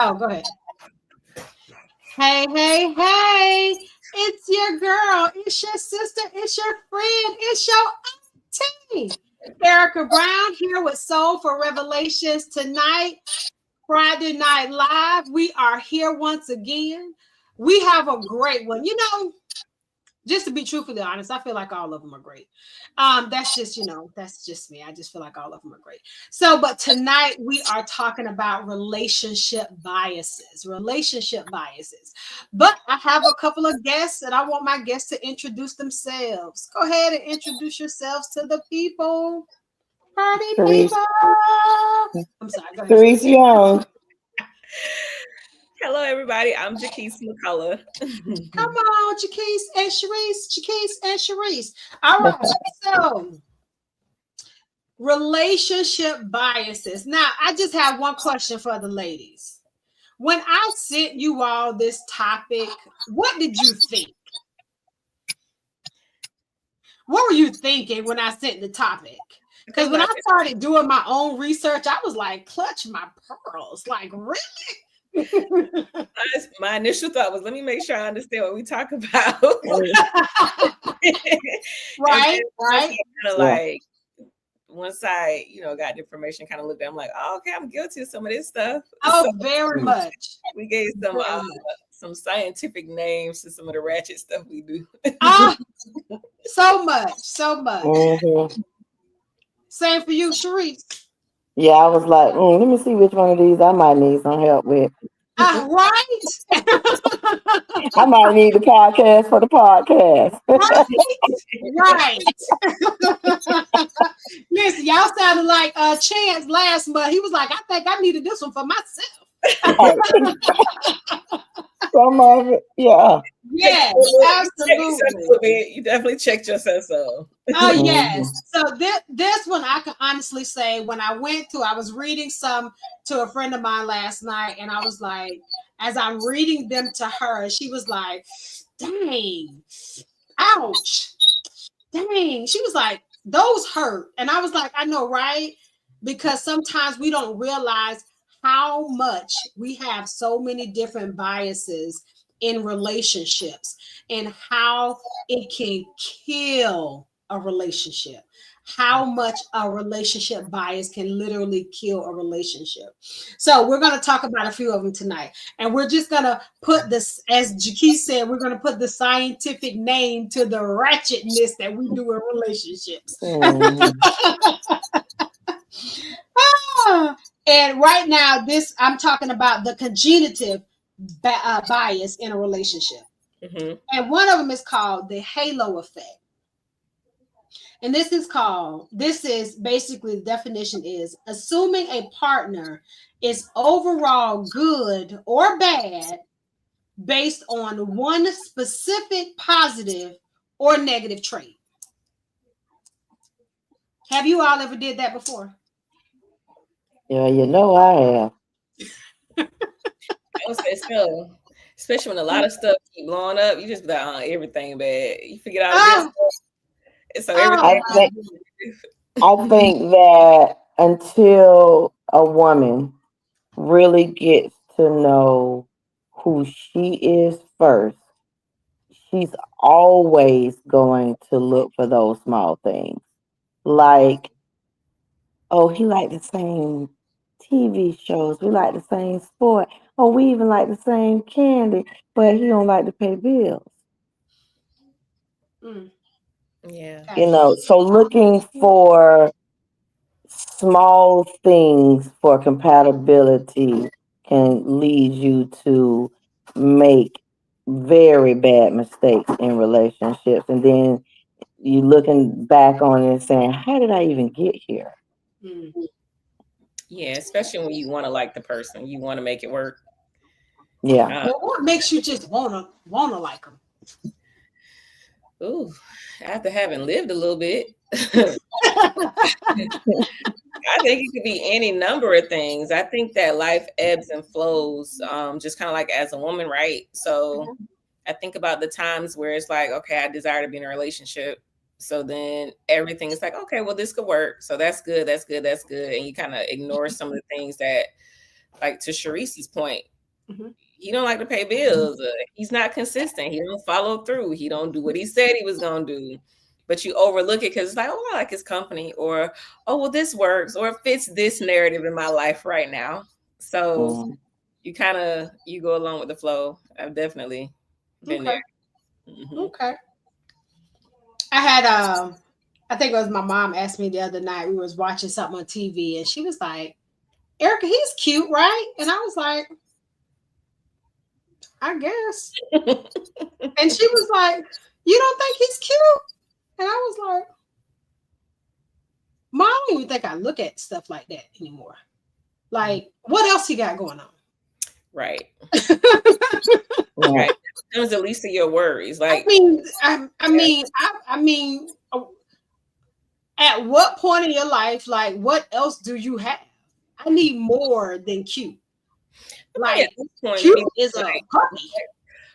Oh, go ahead. Hey, hey, hey. It's your girl. It's your sister. It's your friend. It's your auntie. Erica Brown here with Soul for Revelations tonight, Friday Night Live. We are here once again. We have a great one. Just to be truthfully honest, I feel like all of them are great. That's just me. I just feel like all of them are great. So, but tonight we are talking about relationship biases. But I have a couple of guests and I want my guests to introduce themselves. Go ahead and introduce yourselves to the people. Party Therese, people. I'm sorry. Go ahead, Therese Sharice. Young. Hello, everybody. I'm Jaquise McCullough. Come on, Jaquise and Sharice. Jaquise and Sharice. All right. So, relationship biases. Now, I just have one question for the ladies. When I sent you all this topic, what did you think? What were you thinking when I sent the topic? Because when I started doing my own research, I was like, clutch my pearls. Like, really? My initial thought was, let me make sure I understand what we talk about. Right. Kind of like, once I, got the information, kind of looked at, I'm like, oh, okay, I'm guilty of some of this stuff. Oh, So very much. we gave some scientific names to some of the ratchet stuff we do. So much. Mm-hmm. Same for you, Sharice. Yeah, I was like, let me see which one of these I might need some help with. Right. I might need the podcast for the podcast. Right. Listen, y'all sounded like Chance last month. He was like, I think I needed this one for myself. Some of it, yeah. Yes, absolutely. You definitely checked yourself. So. Oh, yes. So this one I can honestly say when I was reading some to a friend of mine last night, and I was like, as I'm reading them to her, she was like, dang, ouch, dang. She was like, those hurt. And I was like, I know, right? Because sometimes we don't realize how much we have so many different biases in relationships and how it can kill a relationship. How much a relationship bias can literally kill a relationship. So we're going to talk about a few of them tonight. And we're just going to put this, as Jackie said, we're going to put the scientific name to the ratchetness that we do in relationships. And right now, I'm talking about the cognitive bias in a relationship. Mm-hmm. And one of them is called the halo effect. And this is basically the definition is assuming a partner is overall good or bad based on one specific positive or negative trait. Have you all ever did that before? Yeah, I have. I would say so. Especially when a lot of stuff keep blowing up, you just be like, everything bad. You forget all the good stuff. So everything. I think that until a woman really gets to know who she is first, she's always going to look for those small things. Like, oh, he liked the same TV shows. We like the same sport. Oh, we even like the same candy, but he don't like to pay bills. Yeah. So looking for small things for compatibility can lead you to make very bad mistakes in relationships. And then you looking back on it and saying, how did I even get here? Yeah, especially when you want to like the person, you want to make it work. Yeah. But what makes you just wanna like them? Ooh, after having lived a little bit. I think it could be any number of things. I think that life ebbs and flows, just kind of like as a woman, right? So I think about the times where it's like, okay, I desire to be in a relationship. So then everything is like, okay, well, this could work. So that's good. And you kind of ignore some of the things that like to Sharice's point, Mhm. he don't like to pay bills. He's not consistent. He don't follow through. He don't do what he said he was gonna do. But you overlook it because it's like, oh, I like his company, or oh, well, this works, or it fits this narrative in my life right now. So you go along with the flow. I've definitely been Okay. there. Mm-hmm. Okay. I had I think it was my mom asked me the other night. We was watching something on TV, and she was like, "Erica, he's cute, right?" And I was like, "I guess." And she was like, "You don't think he's cute?" And I was like, "Mom, I don't even think I look at stuff like that anymore. Like, what else he got going on?" Right. Right. That was the least of your worries. Like, I mean, at what point in your life, like, what else do you have? I need more than cute. Like, at this point, cute is a puppy.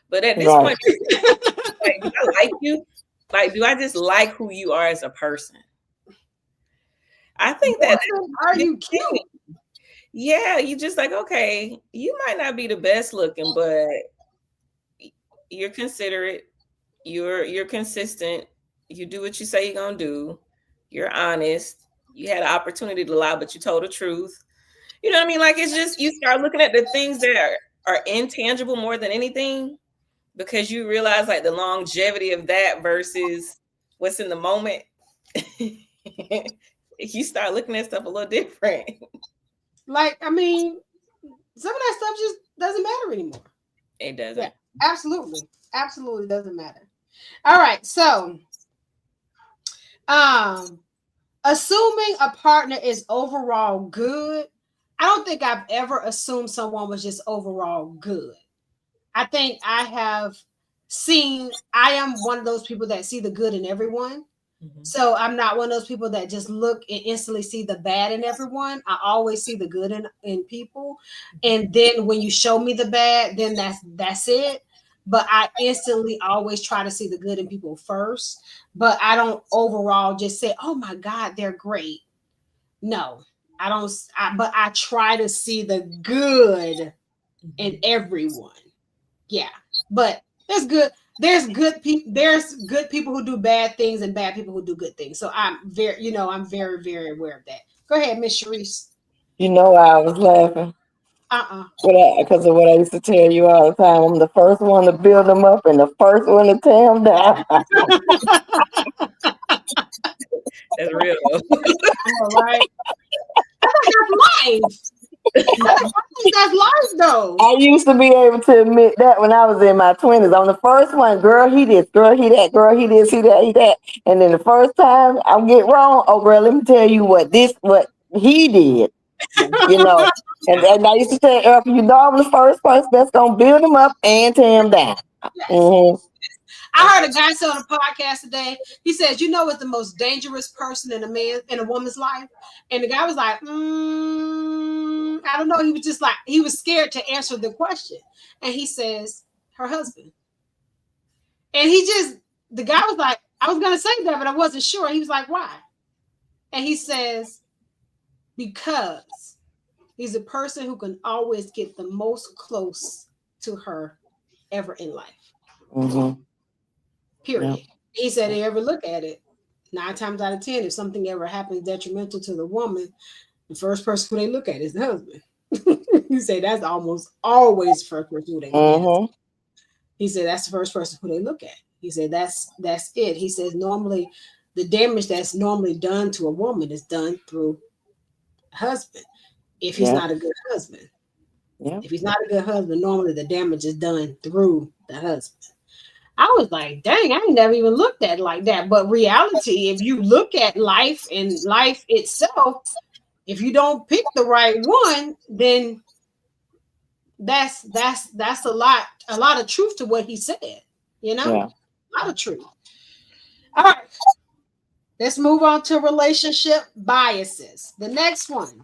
But at this point, like, do I like you? Like, do I just like who you are as a person? I think that are you cute? Yeah, you just like, okay, you might not be the best looking, but you're considerate, you're consistent, you do what you say you're gonna do, you're honest, you had an opportunity to lie, but you told the truth. You know what I mean? Like, it's just, you start looking at the things that are intangible more than anything, because you realize like the longevity of that versus what's in the moment. You start looking at stuff a little different. Like, I mean, some of that stuff just doesn't matter anymore. It doesn't. Yeah, absolutely doesn't matter. All right, so assuming a partner is overall good, I don't think I've ever assumed someone was just overall good. I think I am one of those people that see the good in everyone. Mm-hmm. So I'm not one of those people that just look and instantly see the bad in everyone. I always see the good in people. And then when you show me the bad, then that's it. But I instantly always try to see the good in people first. But I don't overall just say, oh my God, they're great. No, I don't. But I try to see the good in everyone. Yeah, but there's good people who do bad things and bad people who do good things. So I'm very, very aware of that. Go ahead, Miss Sharice. You know why I was laughing? Because of what I used to tell you all the time. I'm the first one to build them up and the first one to tear them down. That's real. All right. That's life. That's life, though. I used to be able to admit that when I was in my 20s. I'm the first one, girl, he this, girl, he that, girl, he this, he that, he that. And then the first time I get wrong, oh, girl, let me tell you what he did. And I used to say, Erica, I'm the first person that's going to build him up and tear him down. Yes. Mm-hmm. I heard a guy say on a podcast today, he says, what's the most dangerous person in a woman's life? And the guy was like, I don't know. He was just like, he was scared to answer the question. And he says, her husband. And the guy was like, I was going to say that, but I wasn't sure. He was like, why? And he says, because he's a person who can always get the most close to her ever in life. Mm-hmm. Period. Yeah. He said they ever look at it, 9 times out of 10, if something ever happens detrimental to the woman, the first person who they look at is the husband. He said that's almost always the first person who they look at. He said that's the first person who they look at. He said that's it. He says normally the damage that's normally done to a woman is done through a husband if he's not a good husband. Yeah. If he's not a good husband, normally the damage is done through the husband. I was like, dang, I never even looked at it like that. But reality, if you look at life and life itself, if you don't pick the right one, then that's a lot of truth to what he said. A lot of truth. All right, let's move on to relationship biases. The next one,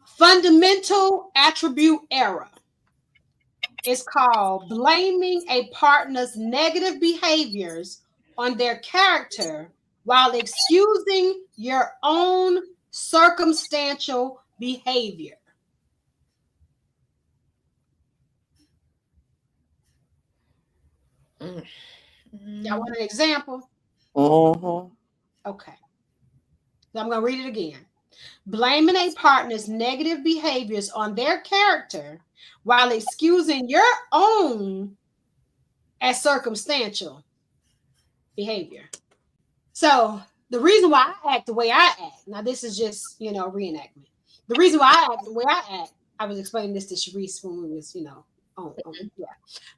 fundamental attribute error. It's called blaming a partner's negative behaviors on their character while excusing your own circumstantial behavior. Y'all want an example? Mm-hmm. Okay. So I'm going to read it again. Blaming a partner's negative behaviors on their character while excusing your own as circumstantial behavior. So the reason why I act the way I act, now this is just, reenactment. The reason why I act the way I act, I was explaining this to Sharice when we was, yeah.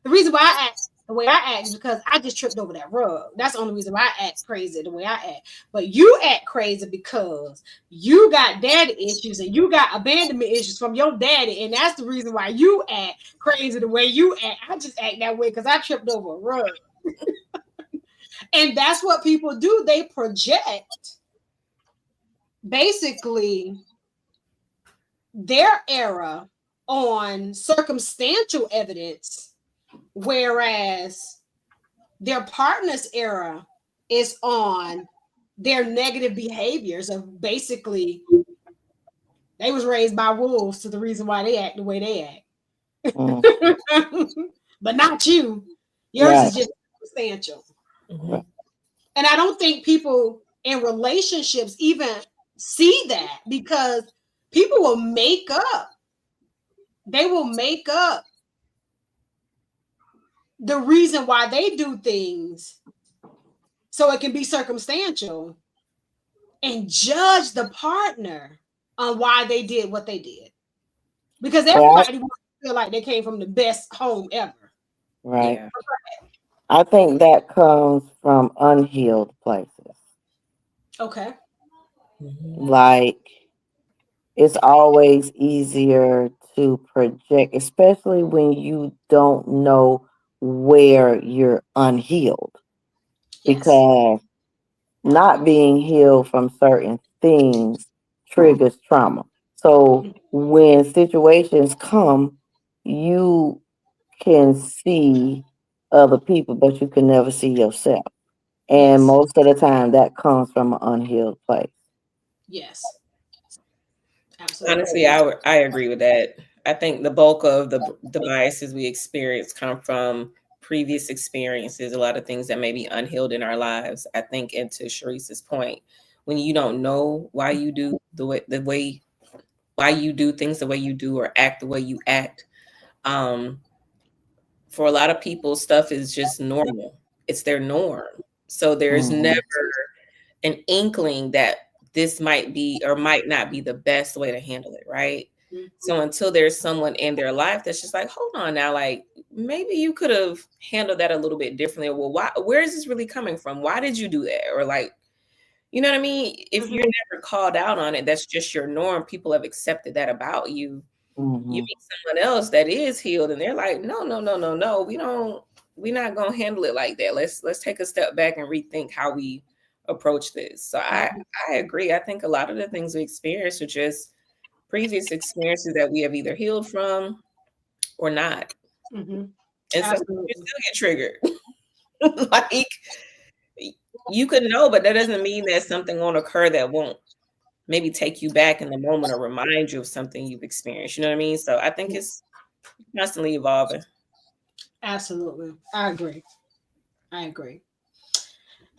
The reason why I act the way I act is because I just tripped over that rug. That's the only reason why I act crazy the way I act. But you act crazy because you got daddy issues and you got abandonment issues from your daddy. And that's the reason why you act crazy the way you act. I just act that way because I tripped over a rug. And that's what people do. They project basically their error on circumstantial evidence, whereas their partner's error is on their negative behaviors of basically they was raised by wolves to the reason why they act the way they act. Mm-hmm. But not you. Yours is just circumstantial. Mhm. And I don't think people in relationships even see that, because people will make up. They will make up the reason why they do things so it can be circumstantial and judge the partner on why they did what they did. Because everybody wants to feel like they came from the best home ever. Right. Yeah. I think that comes from unhealed places. Okay. Like, it's always easier to project, especially when you don't know where you're unhealed. Yes. Because not being healed from certain things triggers trauma. So when situations come, you can see other people, but you can never see yourself. And Yes. most of the time, that comes from an unhealed place. Yes. Absolutely. Honestly, I agree with that. I think the bulk of the biases we experience come from previous experiences, a lot of things that may be unhealed in our lives. I think, and to Sharice's point, when you don't know why you do why you do things the way you do or act the way you act, for a lot of people, stuff is just normal. It's their norm. So there's Mhm. never an inkling that this might be or might not be the best way to handle it, right? Mm-hmm. So until there's someone in their life that's just like, hold on now, like maybe you could have handled that a little bit differently. Or, well, why? Where is this really coming from? Why did you do that? Or like, you know what I mean? If you're never called out on it, that's just your norm. People have accepted that about you. You Mhm. meet someone else that is healed, and they're like, no, no, no, no, no. We're not gonna handle it like that. Let's take a step back and rethink how we approach this. So I agree. I think a lot of the things we experience are just previous experiences that we have either healed from or not. Mm-hmm. And so you Absolutely. still get triggered. Like you could know, but that doesn't mean that something won't occur that won't maybe take you back in the moment or remind you of something you've experienced. You know what I mean? So I think it's constantly evolving. Absolutely. I agree.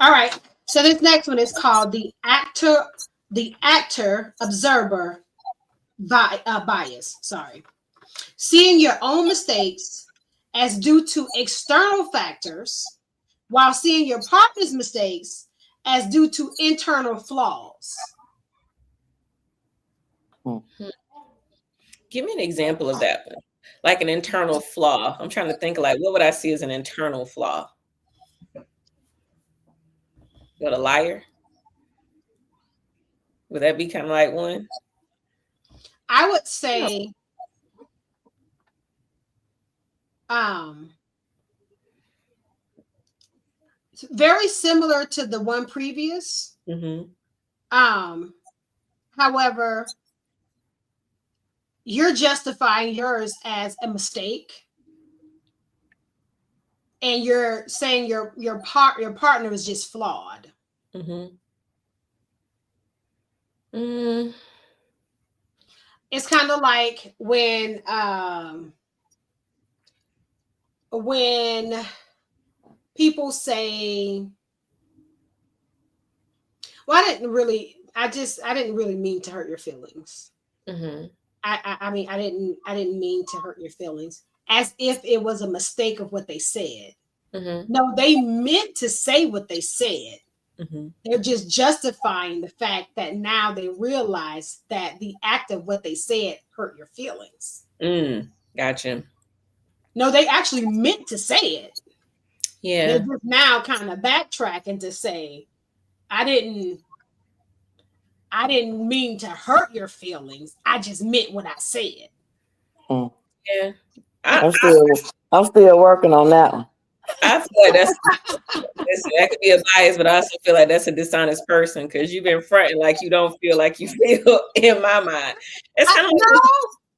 All right. So this next one is called the actor observer bias. Sorry. Seeing your own mistakes as due to external factors while seeing your partner's mistakes as due to internal flaws. Give me an example of that one. Like an internal flaw. I'm trying to think like what would I see as an internal flaw? What, a liar? Would that be kind of like one? I would say very similar to the one previous. However, you're justifying yours as a mistake, and you're saying your partner is just flawed. It's kind of like when people say, well, I didn't really mean to hurt your feelings. Mm-hmm. I mean, I didn't mean to hurt your feelings, as if it was a mistake of what they said. Mm-hmm. No, they meant to say what they said. Mm-hmm. They're just justifying the fact that now they realize that the act of what they said hurt your feelings. Gotcha. No, they actually meant to say it. They're Yeah. just now kind of backtracking to say, I didn't mean to hurt your feelings. I just meant what I said. Mm. Yeah. I'm still working on that one. I feel like that could be a bias, but I also feel like that's a dishonest person because you've been fronting like you don't feel like you feel in my mind. It's kind of like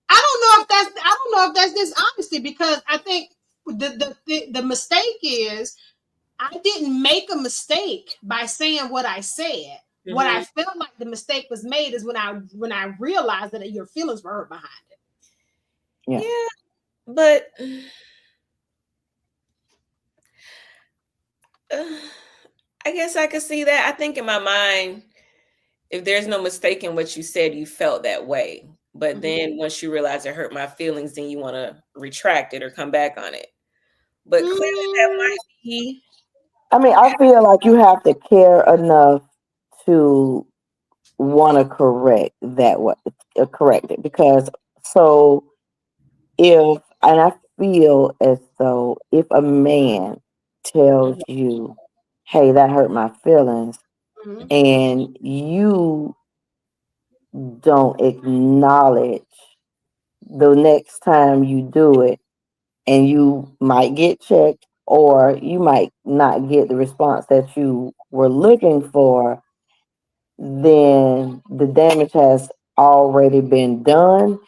I don't know if that's dishonesty, because I think the mistake is I didn't make a mistake by saying what I said. What I felt like the mistake was made is when I realized that your feelings were hurt behind it. Yeah, but I guess I could see that. I think in my mind, if there's no mistaking what you said, you felt that way. But then once you realize it hurt my feelings, then you want to retract it or come back on it. But clearly that might be. I mean, I feel like you have to care enough to want to correct it, because so and I feel as though if a man tells you, hey, that hurt my feelings, and you don't acknowledge the next time you do it, and you might get checked or you might not get the response that you were looking for, then the damage has already been done,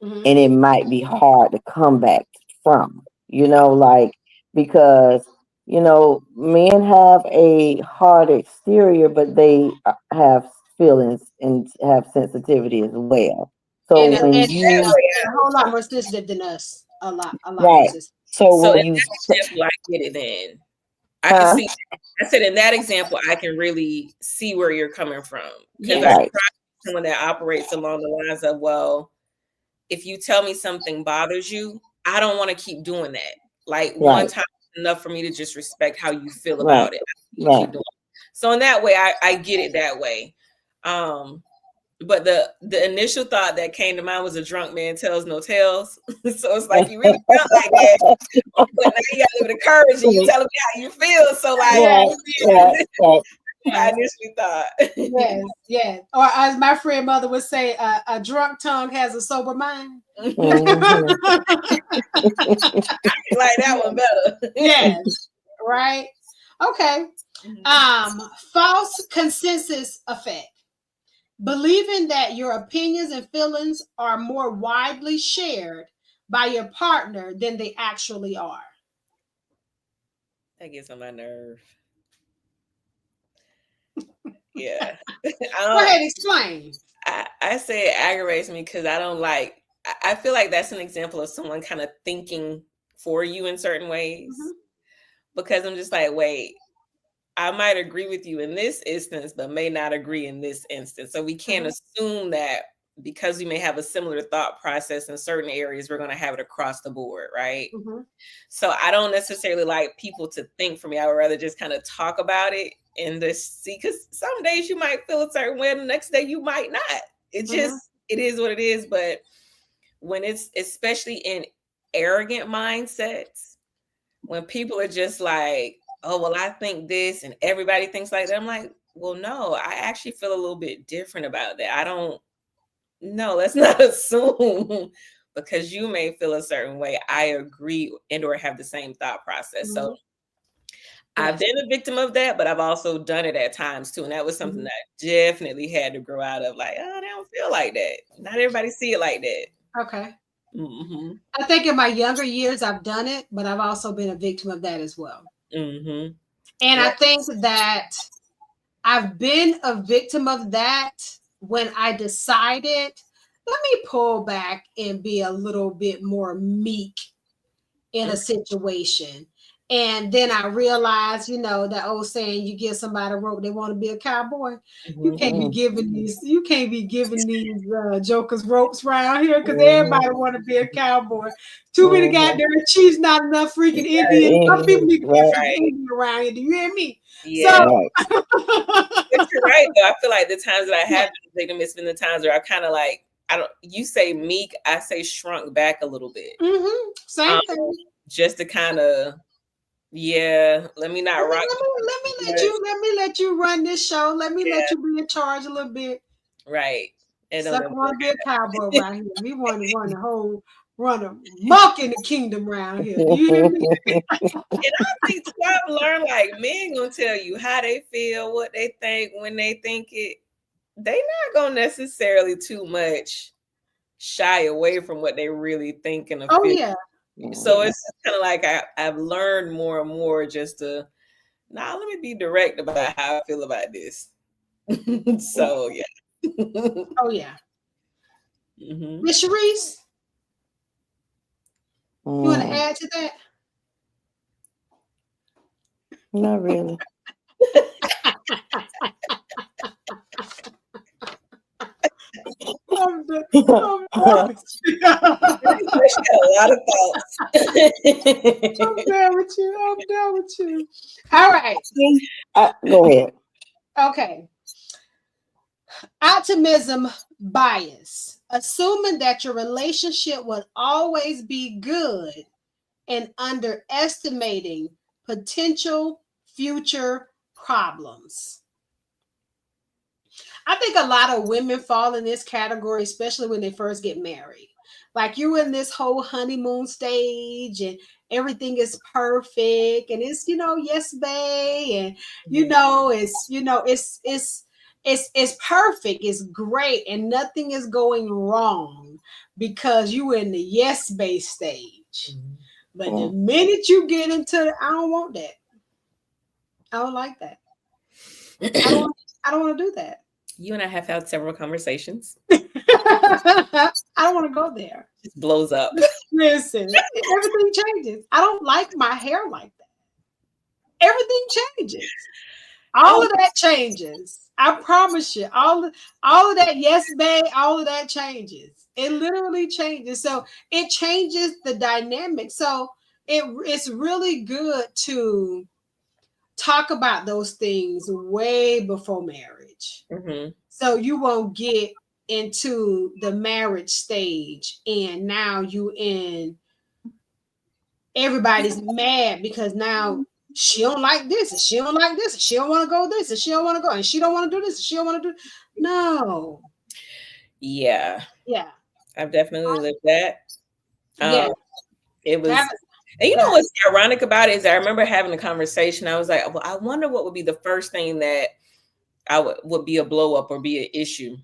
and it might be hard to come back from, like, because, men have a hard exterior, but they have feelings and have sensitivity as well. So And when you, a whole lot more sensitive than us. A lot more right. sensitive. So in when you, that example, I get it then. I can see. I said in that example, I can really see where you're coming from, because I probably someone that operates along the lines of, well, if you tell me something bothers you, I don't want to keep doing that. Like one time is enough for me to just respect how you feel about it. You keep doing it. So in that way, I get it that way. But the initial thought that came to mind was a drunk man tells no tales. So it's like you really felt like that, but now you got a little bit of courage and you telling me how you feel. So like, I initially thought. Yes. Or as my friend mother would say, a drunk tongue has a sober mind. I like that one better. Yes. Right. Okay. False consensus effect. Believing that your opinions and feelings are more widely shared by your partner than they actually are. That gets on my nerve. Yeah. Go ahead, explain. I say it aggravates me because I feel like that's an example of someone kind of thinking for you in certain ways. Because I'm just like, wait, I might agree with you in this instance, but may not agree in this instance. So we can't assume that because we may have a similar thought process in certain areas, we're going to have it across the board, right? So I don't necessarily like people to think for me. I would rather just kind of talk about it and just see, because some days you might feel a certain way, and the next day you might not. It just, it is what it is. But when it's, especially in arrogant mindsets, when people are just like, oh, well, I think this and everybody thinks like that. I'm like, well, no, I actually feel a little bit different about that. I don't know. Let's not assume because you may feel a certain way. I agree and or have the same thought process. So I've been a victim of that, but I've also done it at times too. And that was something that I definitely had to grow out of. Like, oh, they don't feel like that. Not everybody see it like that. Okay. I think in my younger years, I've done it, but I've also been a victim of that as well. And I think that I've been a victim of that when I decided, let me pull back and be a little bit more meek in a situation. And then I realized, that old saying, you give somebody a rope, they want to be a cowboy. You can't be giving these jokers ropes around here because everybody want to be a cowboy. Too many goddamn chiefs, not enough freaking Indians. Some people need to be freaking Indian around here. Do you hear me? Yeah. So, but you're right though. I feel like the times that I have been victim, it's been the times where I kind of like, you say meek, I say shrunk back a little bit. Same thing. Just to kind of, let me not rock. Let me let you run this show. Let me let you be in charge a little bit. Right. Sucker want to be a cowboy right here. We want to run a muck in the kingdom around here. Do you hear me? And I think too, I've learned like men gonna tell you how they feel, what they think when they think it. They not gonna necessarily too much shy away from what they really think and feel. Oh yeah. So it's kind of like I've learned more and more just to let me be direct about how I feel about this. So yeah. Oh yeah. Miss Sharice, you want to add to that? Not really. I'm done with you. A lot of thoughts. I'm done with you. All right. Go ahead. Okay. Optimism bias. Assuming that your relationship will always be good and underestimating potential future problems. I think a lot of women fall in this category, especially when they first get married. Like you're in this whole honeymoon stage and everything is perfect and it's, yes, bae. And, it's perfect. It's great. And nothing is going wrong because you're in the yes, bae stage. But the minute you get into I don't want that. I don't like that. I don't want to do that. You and I have had several conversations. I don't want to go there. It blows up. Listen, everything changes. I don't like my hair like that. Everything changes. All of that changes. I promise you. All of that, yes, babe, all of that changes. It literally changes. So it changes the dynamic. So it's really good to talk about those things way before marriage. So you won't get into the marriage stage and now everybody's mad because now she don't like this and she don't like this and she don't want to go this and she don't want to go and she don't want to do this and she don't want to do no. Yeah. I've definitely lived that. It was and you know what's ironic about it is I remember having a conversation. I was like, well, I wonder what would be the first thing that I would be a blow up or be an issue.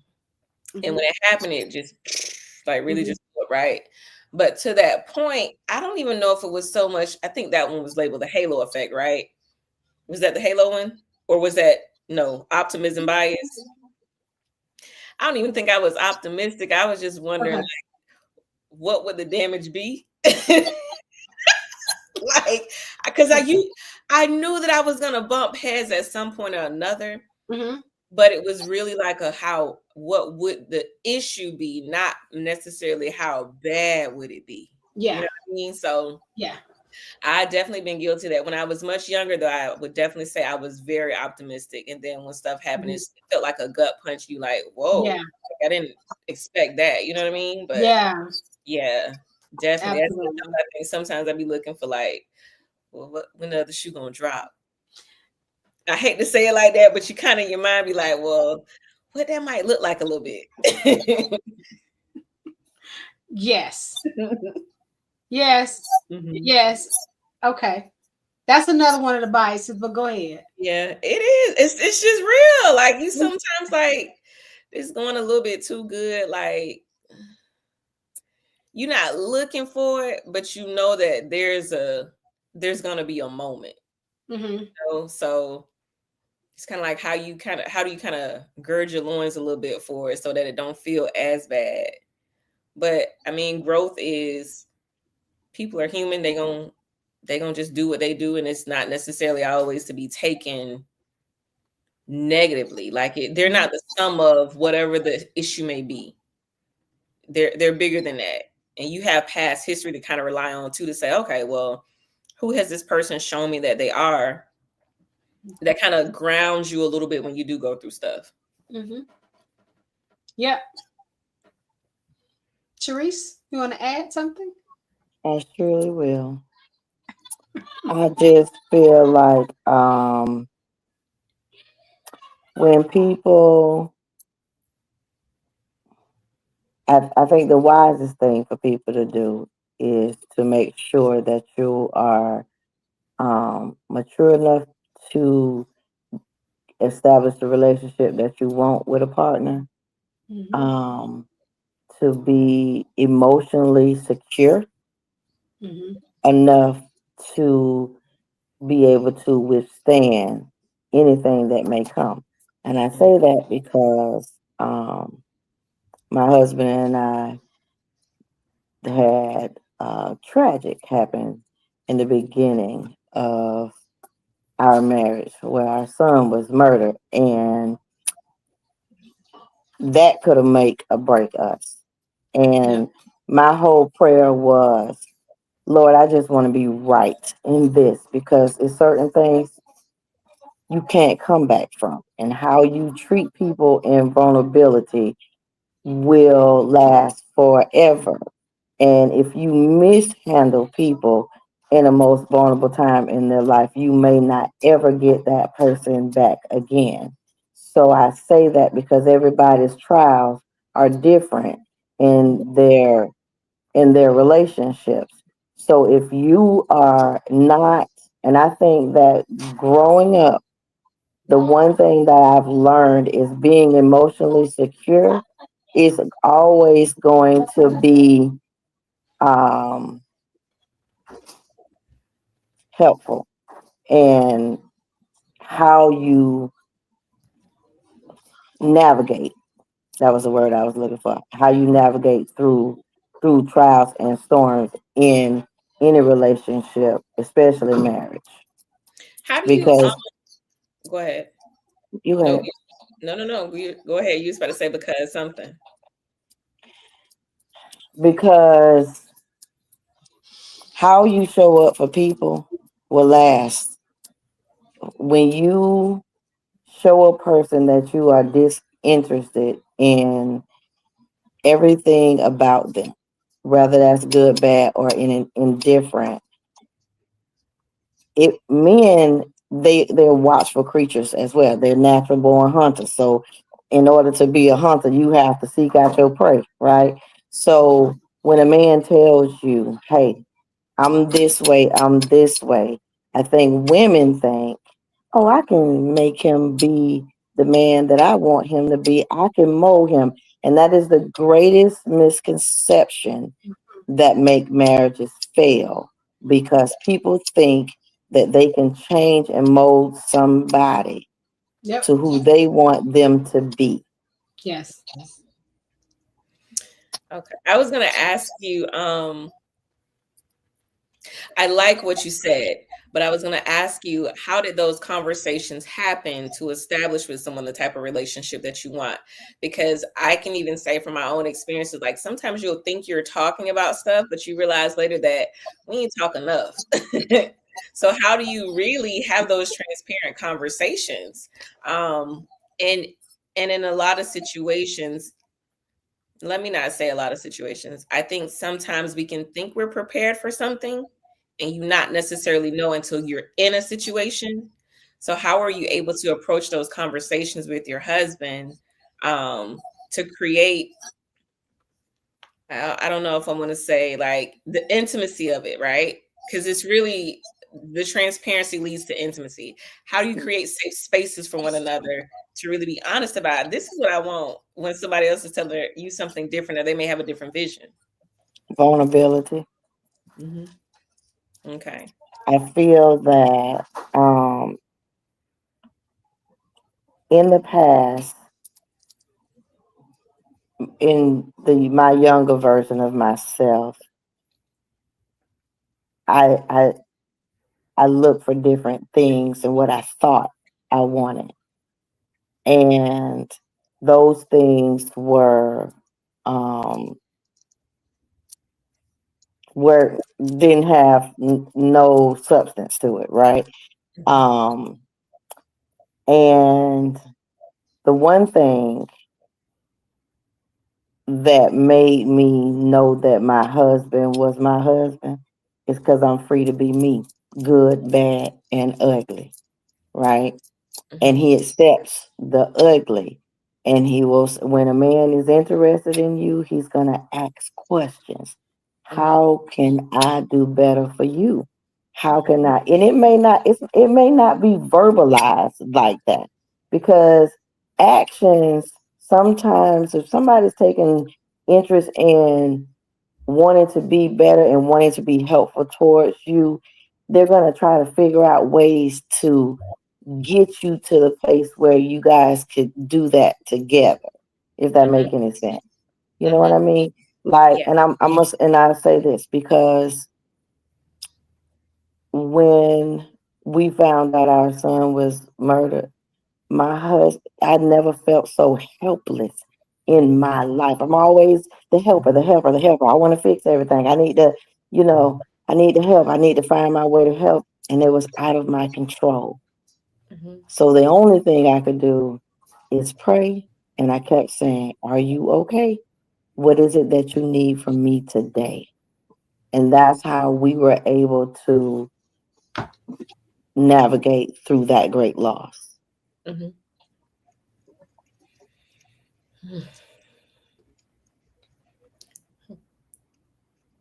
And when it happened, it just like really just right. But to that point, I don't even know if it was so much. I think that one was labeled the halo effect, right? Was that the halo one? Or was that optimism bias? I don't even think I was optimistic. I was just wondering like, what would the damage be? Like, because I knew that I was gonna bump heads at some point or another, but it was really like what would the issue be, not necessarily how bad would it be. You know what I mean? So I definitely been guilty of that. When I was much younger, though, I would definitely say I was very optimistic, and then when stuff happened, it felt like a gut punch. You like, whoa, like, I didn't expect that. You know what I mean? But yeah. Definitely. I think sometimes I'd be looking for like, well, when the other shoe gonna drop? I hate to say it like that, but you kind of in your mind be like, well, what that might look like a little bit. Yes. Okay. That's another one of the biases, but go ahead. Yeah, it is. It's just real. Like you sometimes like it's going a little bit too good. Like you're not looking for it, but you know that there's gonna be a moment. So it's kind of like how do you kind of gird your loins a little bit for it so that it don't feel as bad. But I mean, growth is people are human. They gonna they're gonna just do what they do, and it's not necessarily always to be taken negatively. Like they're not the sum of whatever the issue may be. They're bigger than that, and you have past history to kind of rely on too, to say, okay, well, who has this person shown me that they are? That kind of grounds you a little bit when you do go through stuff. Mm-hmm. Yep. Sharice, you want to add something? I surely will. I just feel like when people, I think the wisest thing for people to do is to make sure that you are mature enough to establish the relationship that you want with a partner, Mm-hmm. to be emotionally secure Mm-hmm. enough to be able to withstand anything that may come. And I say that because my husband and I had tragic happen in the beginning of our marriage where our son was murdered, and that could have made or break us. And my whole prayer was, Lord, I just want to be right in this, because it's certain things you can't come back from. And how you treat people in vulnerability will last forever. And if you mishandle people in the most vulnerable time in their life, you may not ever get that person back again. So I say that because everybody's trials are different in their relationships. So if you are not, and I think that growing up, the one thing that I've learned is being emotionally secure is always going to be um, helpful. And how you navigate, that was the word I was looking for, how you navigate through trials and storms in any relationship, especially marriage. How do you Because go ahead? you No, have, no. Go ahead. You was about to say because something. because how you show up for people will last. When you show a person that you are disinterested in everything about them, whether that's good, bad, or indifferent, it men, they're watchful creatures as well. They're natural born hunters. So in order to be a hunter, you have to seek out your prey, right? So when a man tells you, hey, I'm this way, I think women think, oh, I can make him be the man that I want him to be. I can mold him. And that is the greatest misconception that make marriages fail, because people think that they can change and mold somebody Yep. to who they want them to be. Yes. Okay. I was gonna ask you, I like what you said, but I was going to ask you, how did those conversations happen to establish with someone the type of relationship that you want? Because I can even say from my own experiences, like sometimes you'll think you're talking about stuff, but you realize later that we ain't talk enough. So how do you really have those transparent conversations? And in a lot of situations, let me not say a lot of situations. I think sometimes we can think we're prepared for something and you not necessarily know until you're in a situation. So how are you able to approach those conversations with your husband to create, I don't know if I'm going to say like the intimacy of it, right? Because it's really, the transparency leads to intimacy. How do you create safe spaces for one another to really be honest about, this is what I want, when somebody else is telling you something different or they may have a different vision? Vulnerability. Mm-hmm. Okay. I feel that in the past, in my younger version of myself, I I looked for different things and what I thought I wanted. And those things um were didn't have no substance to it, right? Um and the one thing that made me know that my husband was my husband is because I'm free to be me, good, bad, and ugly, right? And he accepts the ugly. And he will, when a man is interested in you, he's going to ask questions. How can I do better for you? How can I? And it may not be verbalized like that, because actions, sometimes if somebody's taking interest in wanting to be better and wanting to be helpful towards you, they're going to try to figure out ways to get you to the place where you guys could do that together, if that make any sense. You know what I mean? Like, Yeah. and I say this because when we found out our son was murdered, my husband, I never felt so helpless in my life. I'm always the helper, the helper, the helper. I want to fix everything. I need to, I need to help. I need to find my way to help. And it was out of my control. So the only thing I could do is pray. And I kept saying, are you okay? What is it that you need from me today? And that's how we were able to navigate through that great loss.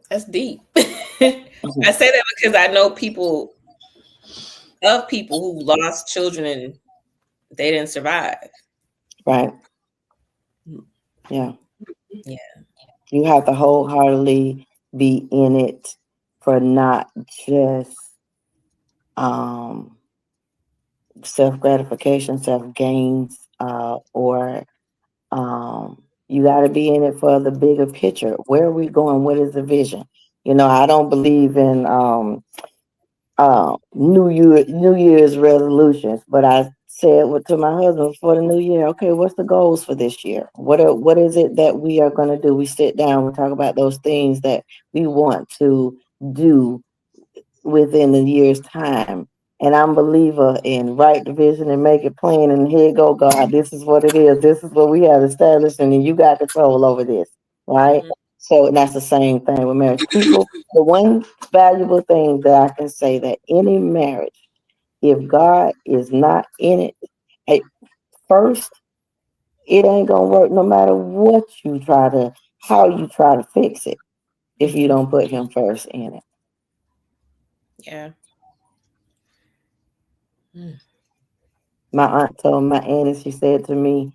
That's deep. I say that because I know people who lost children and they didn't survive. Right. Yeah. Yeah. You have to wholeheartedly be in it for not just self-gratification, self-gains, or you got to be in it for the bigger picture. Where are we going? What is the vision? I don't believe in New Year's resolutions, but I said to my husband for the new year, okay, what's the goals for this year? What is it that we are going to do? We sit down, we talk about those things that we want to do within the year's time. And I'm a believer in write the vision and make it plain. And here you go, God, this is what it is. This is what we have established, and then you got control over this, right? So that's the same thing with marriage. People, the one valuable thing that I can say that any marriage, if God is not in it, at first, it ain't gonna work no matter how you try to fix it, if you don't put him first in it. Yeah. My aunt told my auntie, she said to me,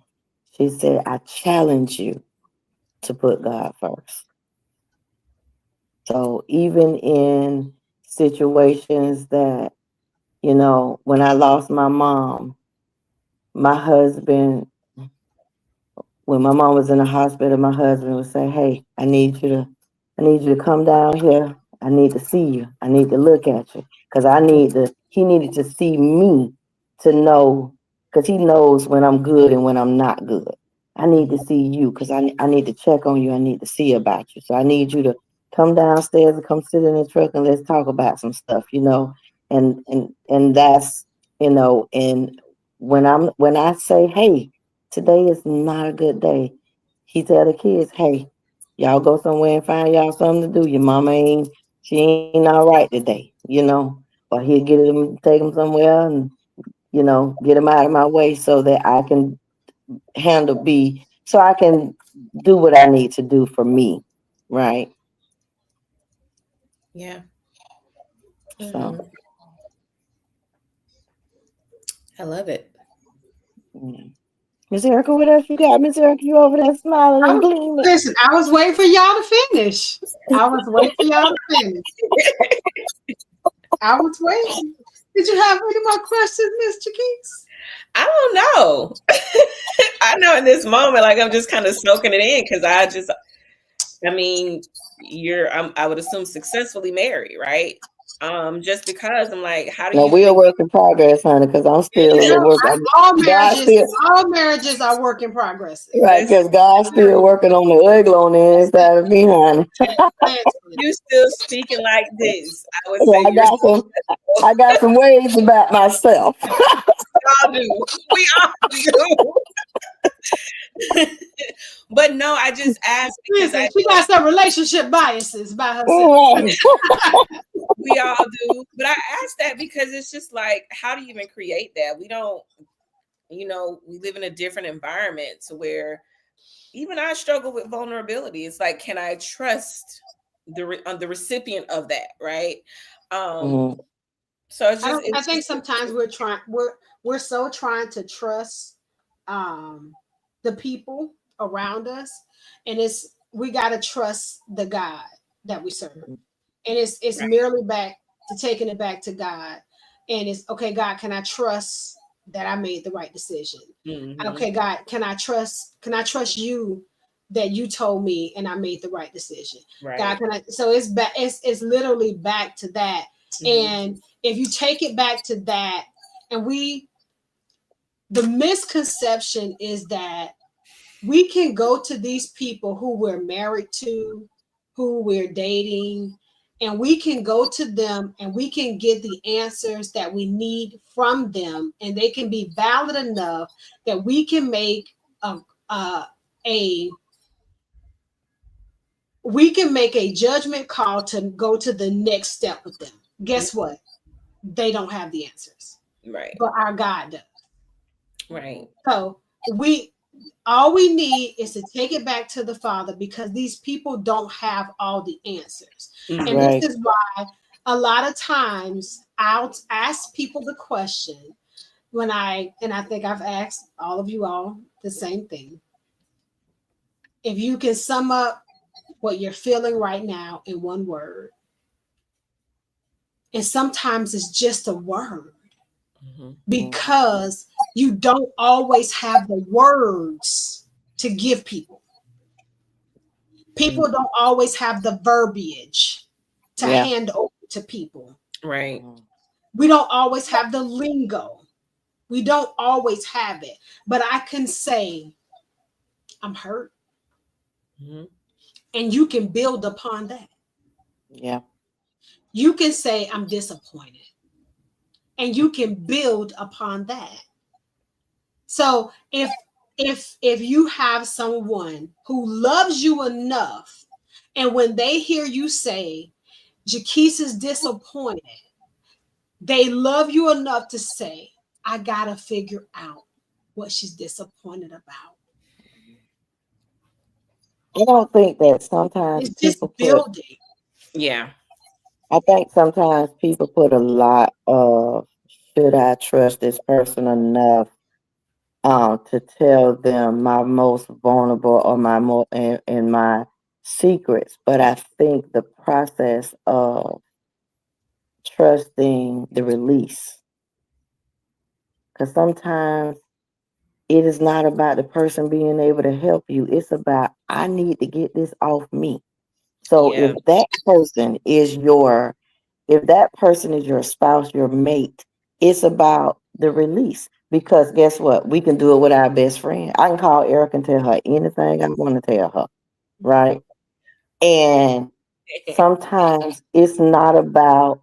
she said, I challenge you to put God first. So even in situations that, when I lost my mom, my husband, when my mom was in the hospital, my husband would say, hey, I need you to come down here. I need to see you. I need to look at you. Because he needed to see me to know, because he knows when I'm good and when I'm not good. I need to see you because I need to check on you. I need to see about you. So I need you to come downstairs and come sit in the truck and let's talk about some stuff, and that's, and when I say, hey, today is not a good day, he tell the kids, hey, y'all go somewhere and find y'all something to do. Your mama she ain't all right today. Or he'll take them somewhere and, get them out of my way so that I can so I can do what I need to do for me. Right. Yeah. So I love it. yeah. Miss Erica, what else you got? Miss Erica, you over there smiling and gleaming. Listen, I was waiting for y'all to finish. I was waiting. Did you have any more questions, Mr. Keeks? I don't know. I know in this moment, like I'm just kind of soaking it in because I mean, I would assume successfully married, right? Just because I'm like, how do No, you we are think? work in progress, honey, because I'm still You in the know, work. all God marriages, still, all marriages are work in progress. right, because God's still working on the ugly on the inside of me, honey. You still speaking like this? I would Yeah, say you're still. I got some ways about myself. All do. We all do. But no, I just asked because Listen, she got some relationship biases by herself. Right. we all do. But I asked that because it's just like, how do you even create that? We don't, we live in a different environment to where even I struggle with vulnerability. It's like, can I trust the recipient of that, right? Mhm. So it's just, I think sometimes we're so trying to trust the people around us, and we got to trust the God that we serve, and it's Right. merely back to taking it back to God, and it's okay, God, can I trust that I made the right decision? Mhm. Okay, God, can I trust you that you told me and I made the right decision? Right. God, can I? So it's back. It's literally back to that. And if you take it back to that, and the misconception is that we can go to these people who we're married to, who we're dating, and we can go to them and we can get the answers that we need from them, and they can be valid enough that we can make a judgment call to go to the next step with them. Guess what? They don't have the answers. Right. But our God does. Right. So all we need is to take it back to the Father, because these people don't have all the answers. Mhm. And Right. this is why a lot of times I'll ask people the question and I think I've asked all of you all the same thing. If you can sum up what you're feeling right now in one word, and sometimes it's just a word, because you don't always have the words to give people. People don't always have the verbiage to Yeah. hand over to people. Right. We don't always have the lingo. We don't always have it. But I can say, I'm hurt. And you can build upon that. Yeah. You can say, I'm disappointed. And you can build upon that. So if you have someone who loves you enough, and when they hear you say, Jaquise is disappointed, they love you enough to say, I gotta figure out what she's disappointed about. I don't think that sometimes It's just people building. Yeah. I think sometimes people put a lot of, should I trust this person enough to tell them my most vulnerable or my more and my secrets. But I think the process of trusting the release, because sometimes it is not about the person being able to help you. It's about, I need to get this off me. So Yeah. if that person is your spouse, your mate, it's about the release. Because guess what? We can do it with our best friend. I can call Erica and tell her anything I want to tell her, right? And sometimes it's not about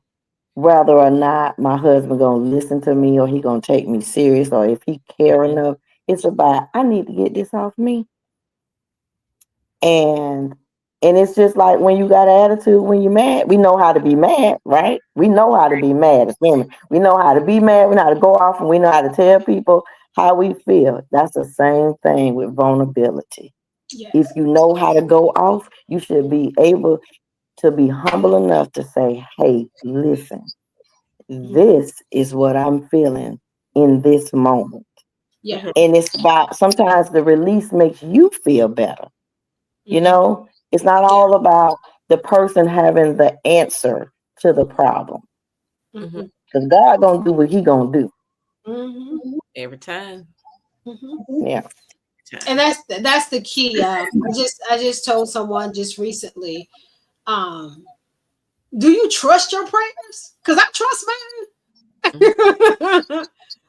whether or not my husband gonna listen to me or he gonna take me serious or if he care enough. It's about, I need to get this off me. And it's just like when you got an attitude, when you're mad, we know how to be mad, right? We know how to be mad as women. We know how to be mad. We know how to go off, and we know how to tell people how we feel. That's the same thing with vulnerability. Yes. If you know how to go off, you should be able to be humble enough to say, hey, listen, this is what I'm feeling in this moment. Yeah. And it's about, sometimes the release makes you feel better. You know, it's not all about the person having the answer to the problem. Because God gonna do what he gonna do. Every time. Yeah. And that's the key. I just told someone just recently, Do you trust your prayers? Because I trust mine.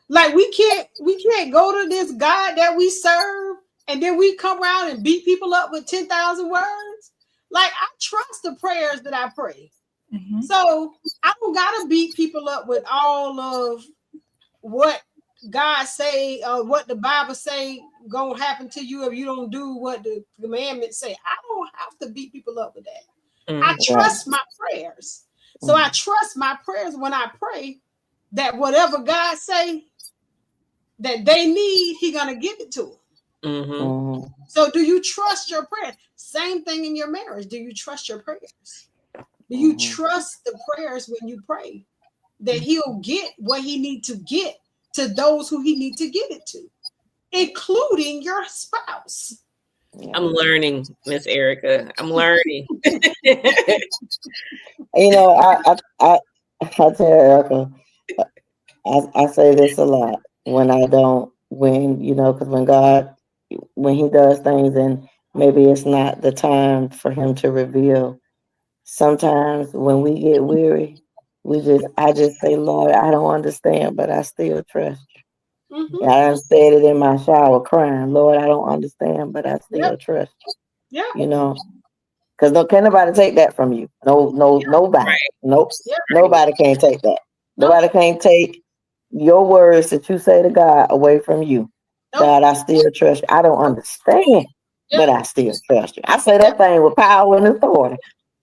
Like we can't go to this God that we serve and then we come around and beat people up with 10,000 words. Like I trust the prayers that I pray. Mhm. So I don't gotta beat people up with all of what God say or what the Bible say gonna happen to you if you don't do what the commandments say. I don't have to beat people up with that. I Mhm. trust my prayers. So I trust my prayers when I pray that whatever God say that they need, He gonna give it to them. Mhm. So do you trust your prayer? Same thing in your marriage. Do you trust your prayers? Do you trust the prayers when you pray that He'll get what He need to get to those who He need to get it to, including your spouse? I'm learning, Miss Erica. I'm learning. You know, I tell Erica, I say this a lot when I don't, when, you know, because when He does things and maybe it's not the time for Him to reveal, sometimes when we get weary, I just say, Lord, I don't understand, but I still trust you. Mm-hmm. I done said it in my shower crying, Lord, I don't understand, but I still trust you. Yeah. You know, because can't nobody take that from you. Nobody. Right. Nope. Yeah. Nobody can take that. Nobody can take your words that you say to God away from you. Nope. God, I still trust you. I don't understand, but I still trust you. I say that thing with power and authority.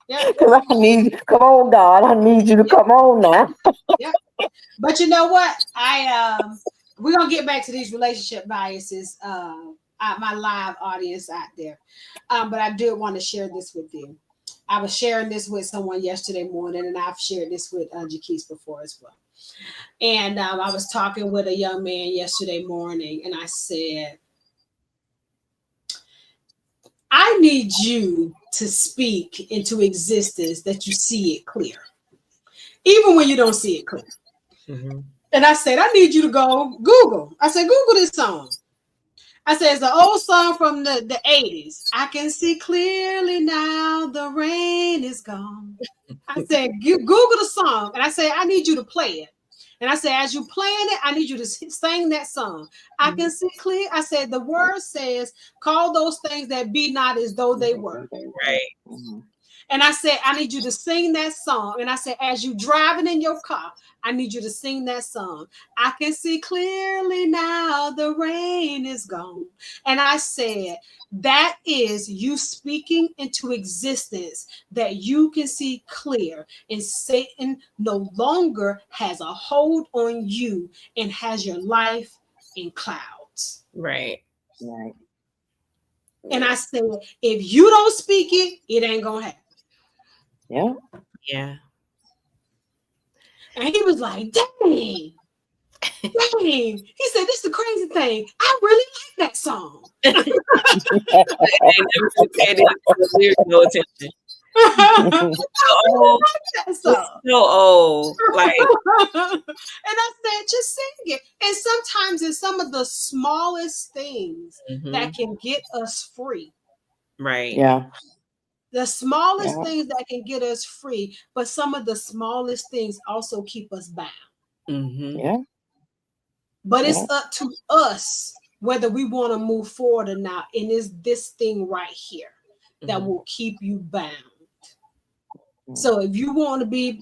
Yeah. Because I need, come on, God, I need you to come on now. Yeah. But you know what? We're gonna get back to these relationship biases. My live audience out there. But I do want to share this with you. I was sharing this with someone yesterday morning, and I've shared this with Jaquise before as well. And I was talking with a young man yesterday morning, and I said, I need you to speak into existence that you see it clear, even when you don't see it clear. Mhm. And I said, I need you to go Google. I said, Google this song. I said, it's an old song from the 80s. I can see clearly now the rain is gone. I said, Google the song. And I said, I need you to play it. And I said, as you playing it, I need you to sing that song. I can see clear. I said, the word says, call those things that be not as though they were. Right. And I said, I need you to sing that song. And I said, as you driving in your car, I need you to sing that song. I can see clearly now the rain is gone. And I said, that is you speaking into existence that you can see clear. And Satan no longer has a hold on you and has your life in clouds. Right. Right. And I said, if you don't speak it, it ain't going to happen. Yeah. Yeah. And he was like, dang. He said, this is the crazy thing. I really like that song. They never paid no attention. I really like that song. So old. Like, And I said, just sing it. And sometimes it's some of the smallest things that can get us free. Right. Yeah. The smallest things that can get us free, but some of the smallest things also keep us bound. Mm-hmm. Yeah. But it's up to us whether we want to move forward or not. And it's this thing right here that will keep you bound. So if you want to be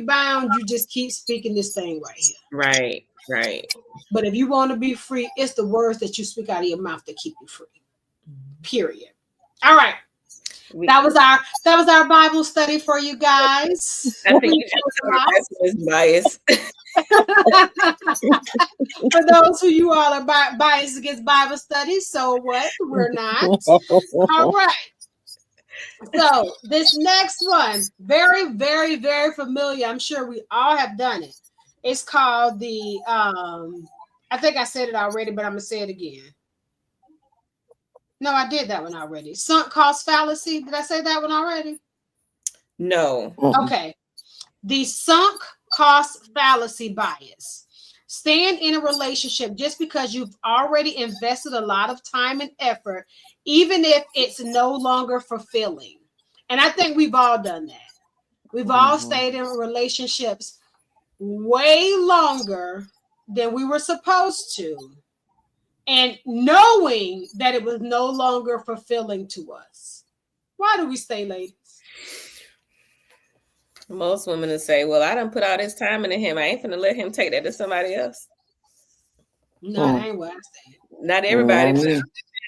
bound, you just keep speaking this thing right here. Right. Right. But if you want to be free, it's the words that you speak out of your mouth that keep you free. Period. All right. That was our Bible study for you guys. I think you just bias. For those who you all are biased against Bible studies, so what? We're not. All right. So this next one, very, very, very familiar. I'm sure we all have done it. It's called the I think I said it already, but I'm gonna say it again. No, I did that one already. Sunk cost fallacy. Did I say that one already? No. Okay. The sunk cost fallacy bias. Staying in a relationship just because you've already invested a lot of time and effort, even if it's no longer fulfilling. And I think we've all done that. We've all stayed in relationships way longer than we were supposed to, and knowing that it was no longer fulfilling to us. Why do we stay, ladies? Most women will say, well, I done put all this time into him. I ain't finna let him take that to somebody else. No, that ain't what I said. Not everybody.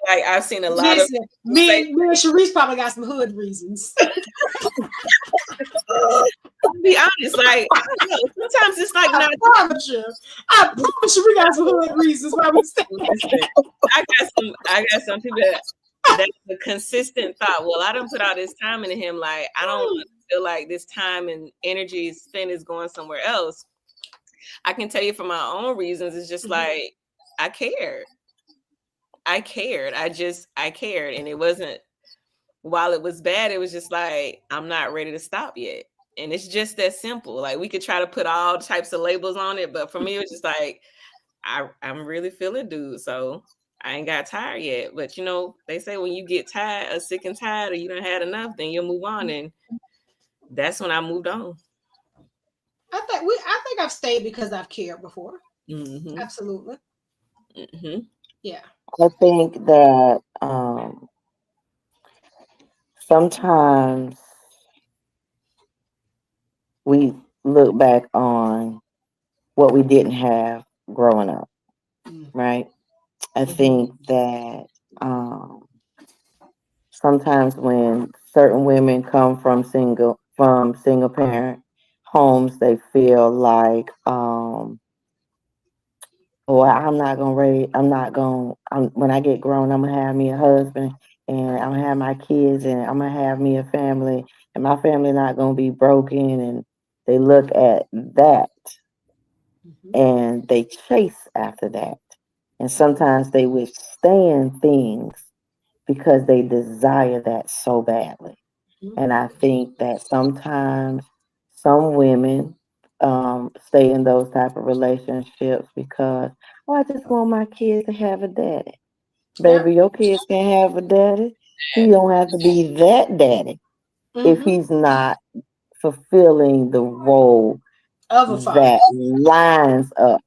Like, I've seen a lot Listen, of me and Sharice probably got some hood reasons. To be honest, like, I don't know. Sometimes it's like I promise you, we got some hood reasons why we stay. I got some people that's a consistent thought. Well, I don't put all this time into him. Like, I don't feel like this time and energy spent is going somewhere else. I can tell you for my own reasons. It's just like I cared. I cared. And it wasn't, while it was bad, it was just like, I'm not ready to stop yet. And it's just that simple. Like, we could try to put all types of labels on it, but for me, it was just like, I'm really feeling dude. So I ain't got tired yet. But you know, they say when you get tired or sick and tired or you done had enough, then you'll move on. And that's when I moved on. I think I've stayed because I've cared before. Mm-hmm. Absolutely. Mm-hmm. Yeah. I think that sometimes we look back on what we didn't have growing up, right? I think that sometimes when certain women come from single parent homes, they feel like, when I get grown, I'm gonna have me a husband and I'm gonna have my kids and I'm gonna have me a family and my family not gonna be broken, and they look at that and they chase after that. And sometimes they withstand things because they desire that so badly. And I think that sometimes some women stay in those type of relationships because, I just want my kids to have a daddy. Baby, your kids can have a daddy. He don't have to be that daddy if he's not fulfilling the role of a father that lines up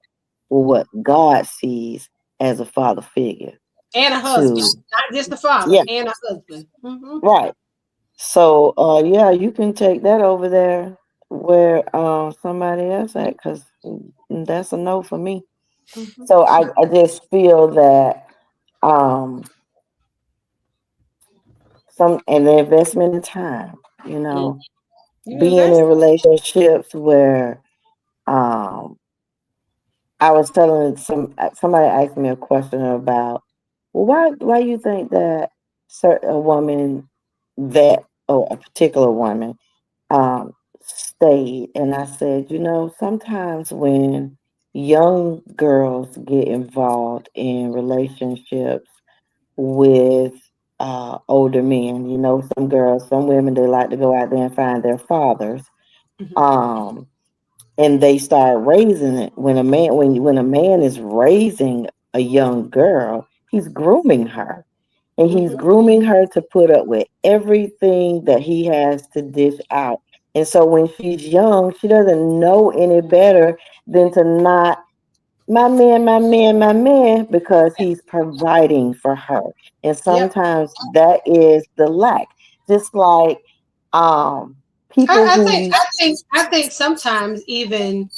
with what God sees as a father figure. And a husband, not just a father, and a husband. Right. So, you can take that over there where somebody else at, because that's a no for me. So I just feel that the investment in time, being in relationships where I was telling somebody asked me a question about, well, why you think that a woman or a particular woman stayed, and I said, sometimes when young girls get involved in relationships with older men, some women, they like to go out there and find their fathers, and they start raising it. When a man is raising a young girl, he's grooming her. And he's grooming her to put up with everything that he has to dish out. And so when she's young, she doesn't know any better than to not, my man, because he's providing for her. And sometimes that is the lack. Just like people I think sometimes even,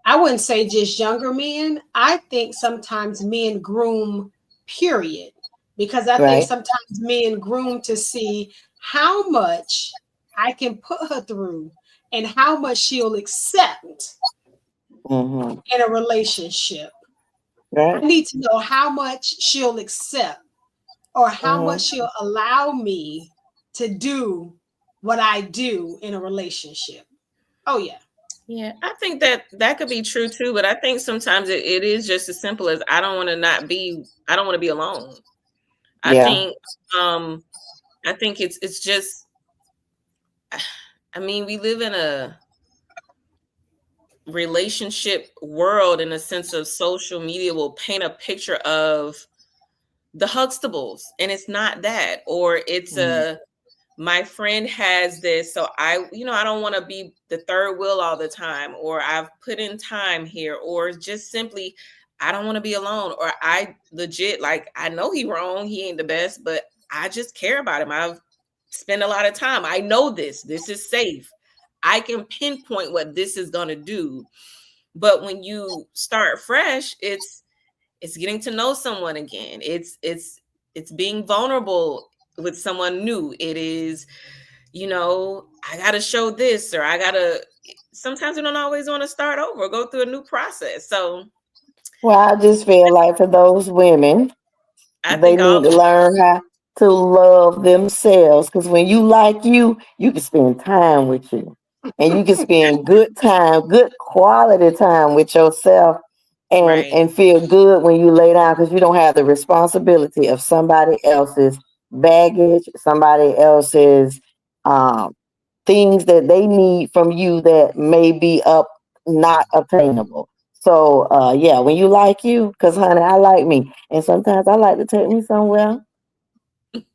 I wouldn't say just younger men. I think sometimes men groom, period. Because I think sometimes men groom to see how much I can put her through and how much she'll accept in a relationship. I need to know how much she'll accept or how much she'll allow me to do what I do in a relationship. Oh, yeah. Yeah, I think that could be true too, but I think sometimes it is just as simple as I don't want to be alone. I think it's just, I mean, we live in a relationship world in a sense of social media will paint a picture of the Huxtables, and it's not that, or it's my friend has this, so I don't want to be the third wheel all the time, or I've put in time here, or just simply I don't want to be alone, or I legit, like, I know he wrong, he ain't the best, but I just care about him. I've spent a lot of time. I know this is safe. I can pinpoint what this is going to do. But when you start fresh, it's getting to know someone again. It's being vulnerable with someone new. It is, I got to show this, or sometimes we don't always want to start over, go through a new process. So Well, I just feel like for those women, I they think all need to learn how to love themselves. Because when you like you can spend time with you. And you can spend good time, good quality time with yourself right. and feel good when you lay down because you don't have the responsibility of somebody else's baggage, somebody else's things that they need from you that may be not obtainable. So yeah, when you like you, because honey, I like me. And sometimes I like to take me somewhere.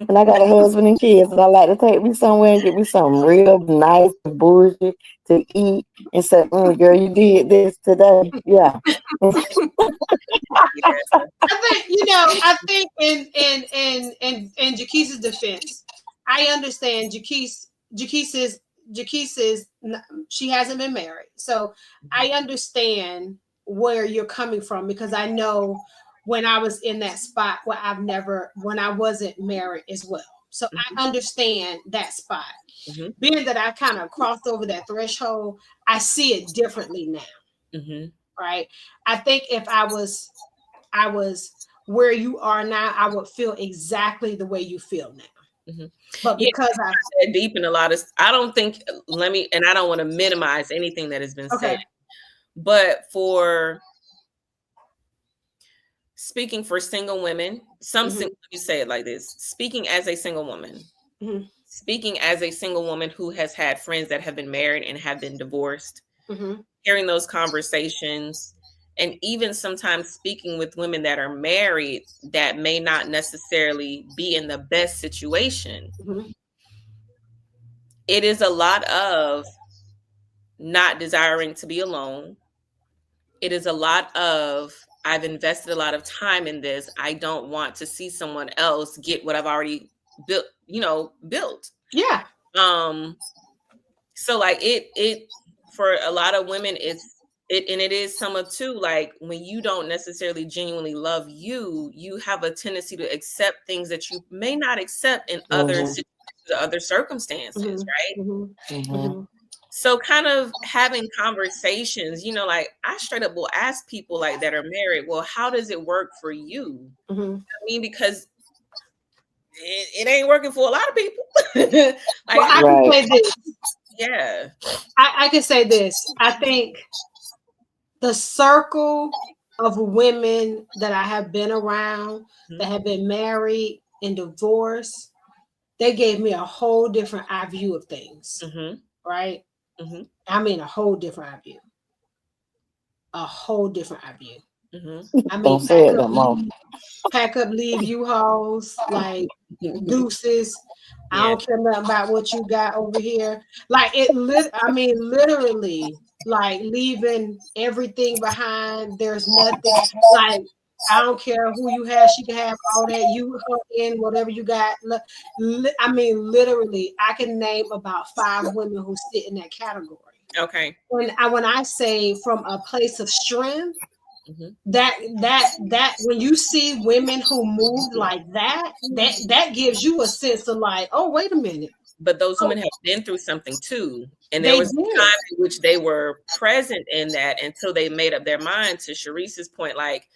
And I got a husband and kids, and I like to take me somewhere and get me something real nice and bougie to eat and say, girl, you did this today. Yeah. I think in Jaquisa's defense, I understand Jaquisa's she hasn't been married. So I understand where you're coming from, because I know when I was in that spot when I wasn't married as well. So I understand that spot. Mm-hmm. Being that I kind of crossed over that threshold, I see it differently now. Mm-hmm. Right. I think if I was where you are now, I would feel exactly the way you feel now. Mm-hmm. But because I said deep in a lot of, I don't think, and I don't want to minimize anything that has been said, but for speaking for single women, you say it like this, speaking as a single woman, speaking as a single woman who has had friends that have been married and have been divorced, hearing those conversations, and even sometimes speaking with women that are married that may not necessarily be in the best situation. It is a lot of not desiring to be alone. It is a lot of, I've invested a lot of time in this. I don't want to see someone else get what I've already built. Yeah. So like it for a lot of women, and it is some of too, like when you don't necessarily genuinely love you, you have a tendency to accept things that you may not accept in other situations, other circumstances, right? So kind of having conversations, like I straight up will ask people like that are married, well, how does it work for you? I mean, because it ain't working for a lot of people. Like, well, I can say this. Yeah. I can say this. I think the circle of women that I have been around that have been married and divorced, they gave me a whole different eye view of things. Right? I mean, a whole different eye view. A whole different eye view. I mean, pack up, leave U-Hauls, like deuces. I don't care nothing about what you got over here. Like literally, like leaving everything behind. There's nothing. Like, I don't care who you have. She can have all that. You hook in whatever you got. I mean, literally, I can name about 5 women who sit in that category. Okay. When I say from a place of strength, that when you see women who move like that gives you a sense of like, oh, wait a minute. But those women have been through something too. And there was a time in which they were present in that until they made up their mind, to Sharice's point, like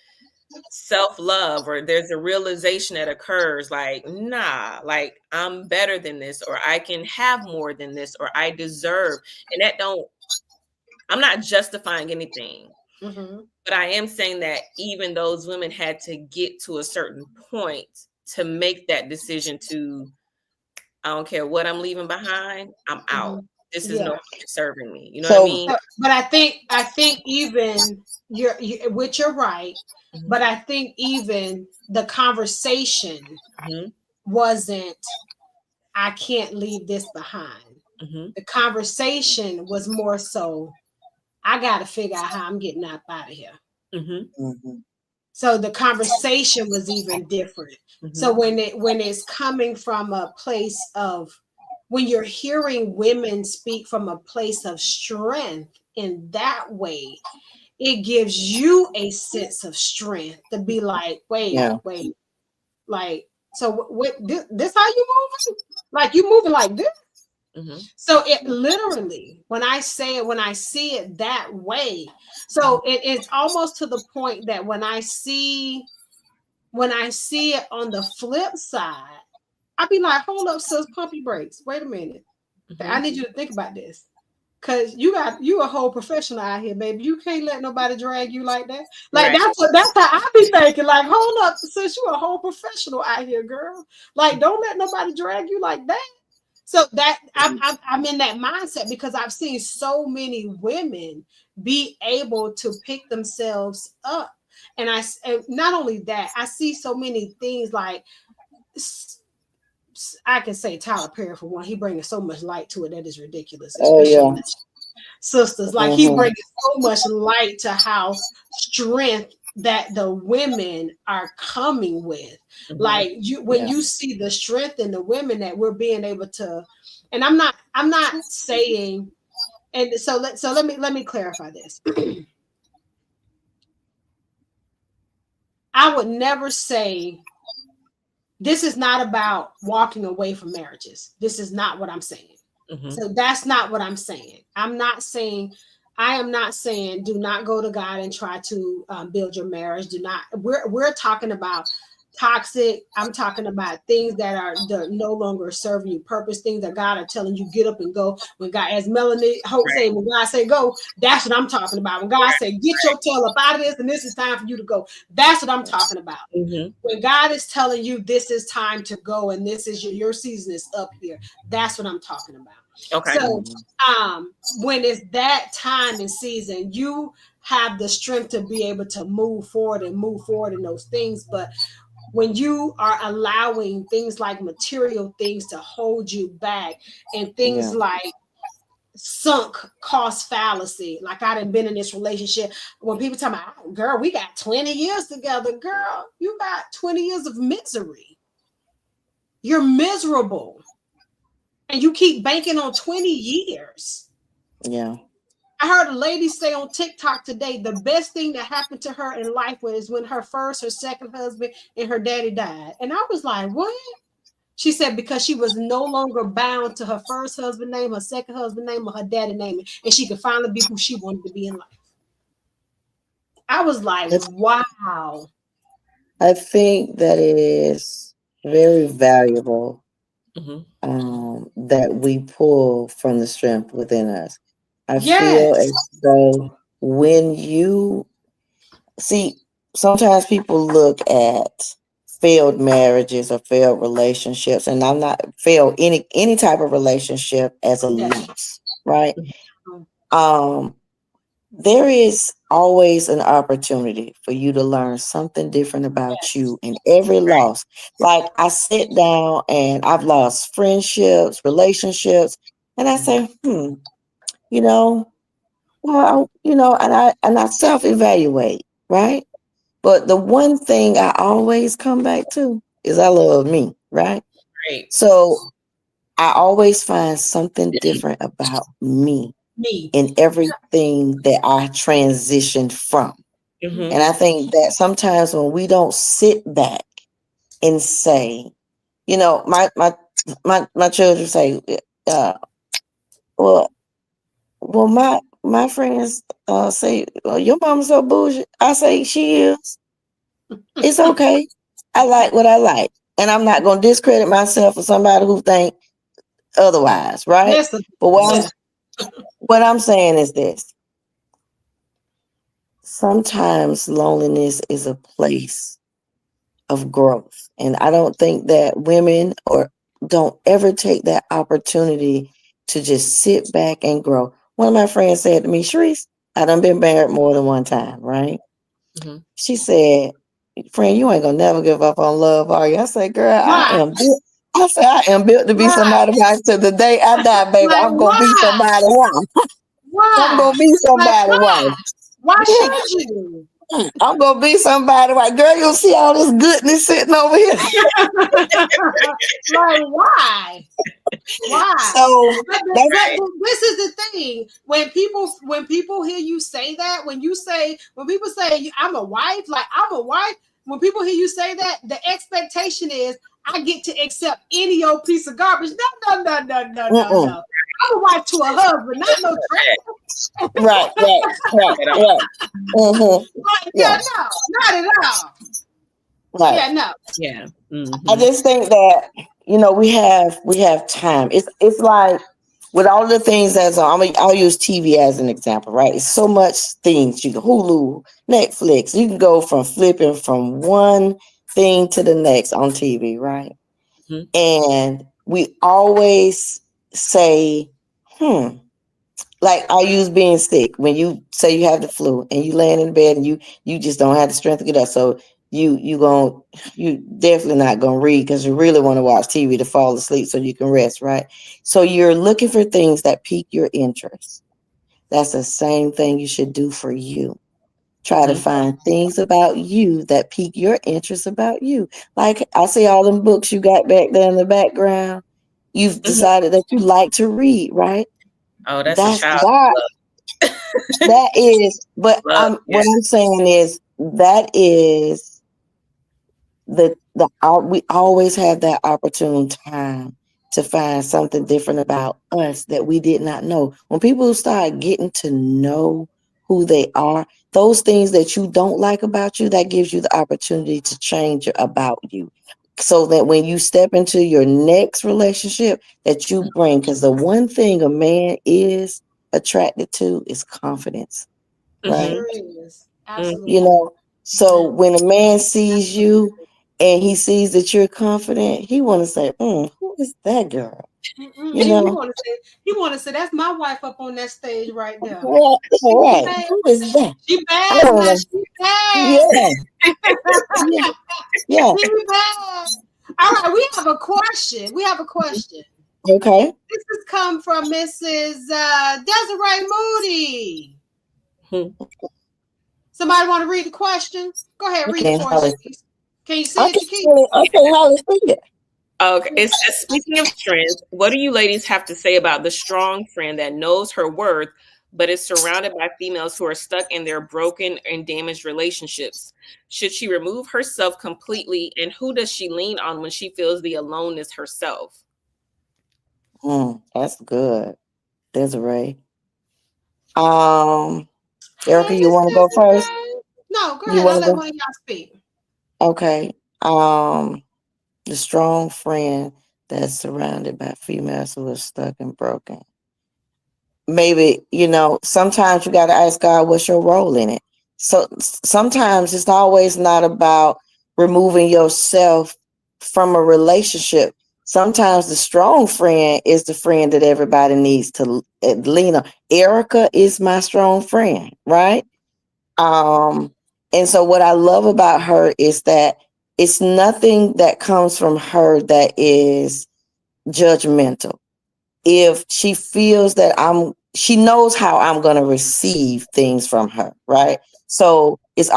self-love, or there's a realization that occurs like, nah, like I'm better than this, or I can have more than this, or I deserve. And I'm not justifying anything. But I am saying that even those women had to get to a certain point to make that decision to, I don't care what I'm leaving behind, I'm out. This is no longer serving me. You know what I mean? But I think even you're right. But I think even the conversation wasn't I can't leave this behind. Mm-hmm. The conversation was more so, I got to figure out how I'm getting out of here. Mm-hmm. Mm-hmm. So the conversation was even different. Mm-hmm. So when it's coming from a place of, when you're hearing women speak from a place of strength in that way, it gives you a sense of strength to be like, wait, Yeah. like, so what, this how you moving? Like, you moving like this? Mm-hmm. So it literally, when I say it, when I see it that way, so it's almost to the point that when I see it on the flip side, I'd be like, hold up, sis, pump your brakes. Wait a minute. Mm-hmm. I need you to think about this. Cause you a whole professional out here, baby. You can't let nobody drag you like that. Like, Right. that's how I be thinking. Like, hold up, sis, you a whole professional out here, girl. Like, don't let nobody drag you like that. So that I'm in that mindset because I've seen so many women be able to pick themselves up, and and not only that, I see so many things like, I can say Tyler Perry for one. He brings so much light to it that is ridiculous, Oh especially yeah. sisters. Like, he Mm-hmm. brings so much light to how strength that the women are coming with. Mm-hmm. Like, when Yeah. you see the strength in the women that we're being able to, and I'm not saying, and so let me clarify this. I would never say this is not about walking away from marriages. This is not what I'm saying. Mm-hmm. So that's not what I'm saying. I am not saying do not go to God and try to build your marriage. Do not. We're talking about toxic. I'm talking about things that are no longer serving you purpose. Things that God are telling you get up and go. When God, as Melanie Hope say, when God say go, that's what I'm talking about. When God say get your tail up out of this and this is time for you to go, that's what I'm talking about. Mm-hmm. When God is telling you this is time to go and this is your season is up here, that's what I'm talking about. Okay. So when it's that time and season, you have the strength to be able to move forward in those things. But when you are allowing things like material things to hold you back, and things Yeah. like sunk cost fallacy, like I done been in this relationship when people tell me, girl, we got 20 years together. Girl, you got 20 years of misery. You're miserable. And you keep banking on 20 years. Yeah. I heard a lady say on TikTok today, the best thing that happened to her in life was when her second husband and her daddy died. And I was like, what? She said because she was no longer bound to her first husband name, her second husband name, or her daddy name, and she could finally be who she wanted to be in life. I was like, wow. I think that it is very valuable that we pull from the strength within us. I feel Yes. as though when you see, sometimes people look at failed marriages or failed relationships, and I'm not failed any type of relationship as a loss, right? There is always an opportunity for you to learn something different about you in every loss. Like, I sit down and I've lost friendships, relationships, and I say, you know, well, and I self-evaluate, right? But the one thing I always come back to is I love me, right? Right. So I always find something different about me in everything that I transitioned from. Mm-hmm. And I think that sometimes when we don't sit back and say, my children say, well, my friends say, well, your mom's so bougie. I say she is. It's okay. I like what I like, and I'm not going to discredit myself for somebody who think otherwise, right? Yes. But what I'm saying is this: sometimes loneliness is a place of growth, and I don't think that women don't ever take that opportunity to just sit back and grow. One of my friends said to me, Sharice, I done been married more than one time, right? Mm-hmm. She said, friend, you ain't gonna never give up on love, are you? I said, girl, Why? I said, I am built to be Right. somebody wife to the day I die, baby. Like, I'm gonna be why? somebody wife. I'm Why? gonna be Like, somebody why? wife. Why should you? I'm gonna be somebody wife. Girl, you'll see all this goodness sitting over here. Like, why? Why? So But, that's this is the thing. When people hear you say that, when people say I'm a wife, like I'm a wife, when people hear you say that, the expectation is I get to accept any old piece of garbage. No. I'm a wife to a husband, not no trash. right. Mm-hmm. Yeah, Yeah, no, not at all. right. Yeah, no. Yeah. I just think that we have time. It's like with all the things that's on. I'll use TV as an example, right? It's so much things. You can Hulu, Netflix. You can go from flipping from one thing to the next on TV, right? Mhm. And we always say, like I use being sick. When you say you have the flu and you laying in bed and you just don't have the strength to get up. So you definitely not gonna read because you really want to watch TV to fall asleep so you can rest, right? So you're looking for things that pique your interest. That's the same thing you should do for you. Try to find things about you that pique your interest about you. Like I see all them books you got back there in the background. You've decided that you like to read, right? Oh, that's a That's child. God. That is, but Love, what I'm saying is that is we always have that opportune time to find something different about us that we did not know. When people start getting to know who they are, those things that you don't like about you, that gives you the opportunity to change about you. So that when you step into your next relationship, that you bring, because the one thing a man is attracted to is confidence, right? Sure is. Absolutely. So when a man sees you and he sees that you're confident, he want to say, who is that girl? He You know, want to say that's my wife up on that stage right there. right, She right. bad. Who is that? She I bad now. wanna, She bad. yeah, yeah, yeah. She bad. All right, we have a question. Okay. This has come from Mrs. Desiree Moody. Somebody want to read the question? Go ahead, read it for us. Can you see it, Chiquita? I can't hardly see it. Okay, it says, speaking of strength, what do you ladies have to say about the strong friend that knows her worth, but is surrounded by females who are stuck in their broken and damaged relationships? Should she remove herself completely, and who does she lean on when she feels the aloneness herself? That's good, Desiree. Erica, you want to go first? No, go ahead. I'll let one of y'all speak. Okay. The strong friend that's surrounded by females who are stuck and broken. Maybe, sometimes you got to ask God, what's your role in it? So sometimes it's always not about removing yourself from a relationship. Sometimes the strong friend is the friend that everybody needs to lean on. Erica is my strong friend, right? And so what I love about her is that it's nothing that comes from her that is judgmental. If she feels that she knows how I'm going to receive things from her, right? So she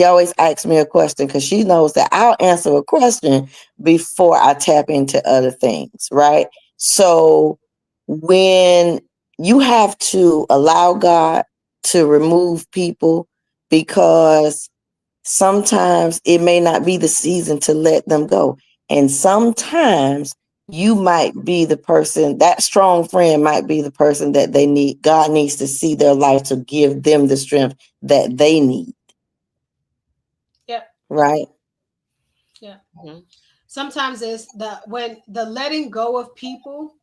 always asks me a question because she knows that I'll answer a question before I tap into other things, right? So when you have to allow God to remove people, because sometimes it may not be the season to let them go. And sometimes you might be the person, that strong friend might be the person that they need. God needs to see their life to give them the strength that they need. Yeah. Right? Yeah. Mm-hmm. Sometimes it's when the letting go of people,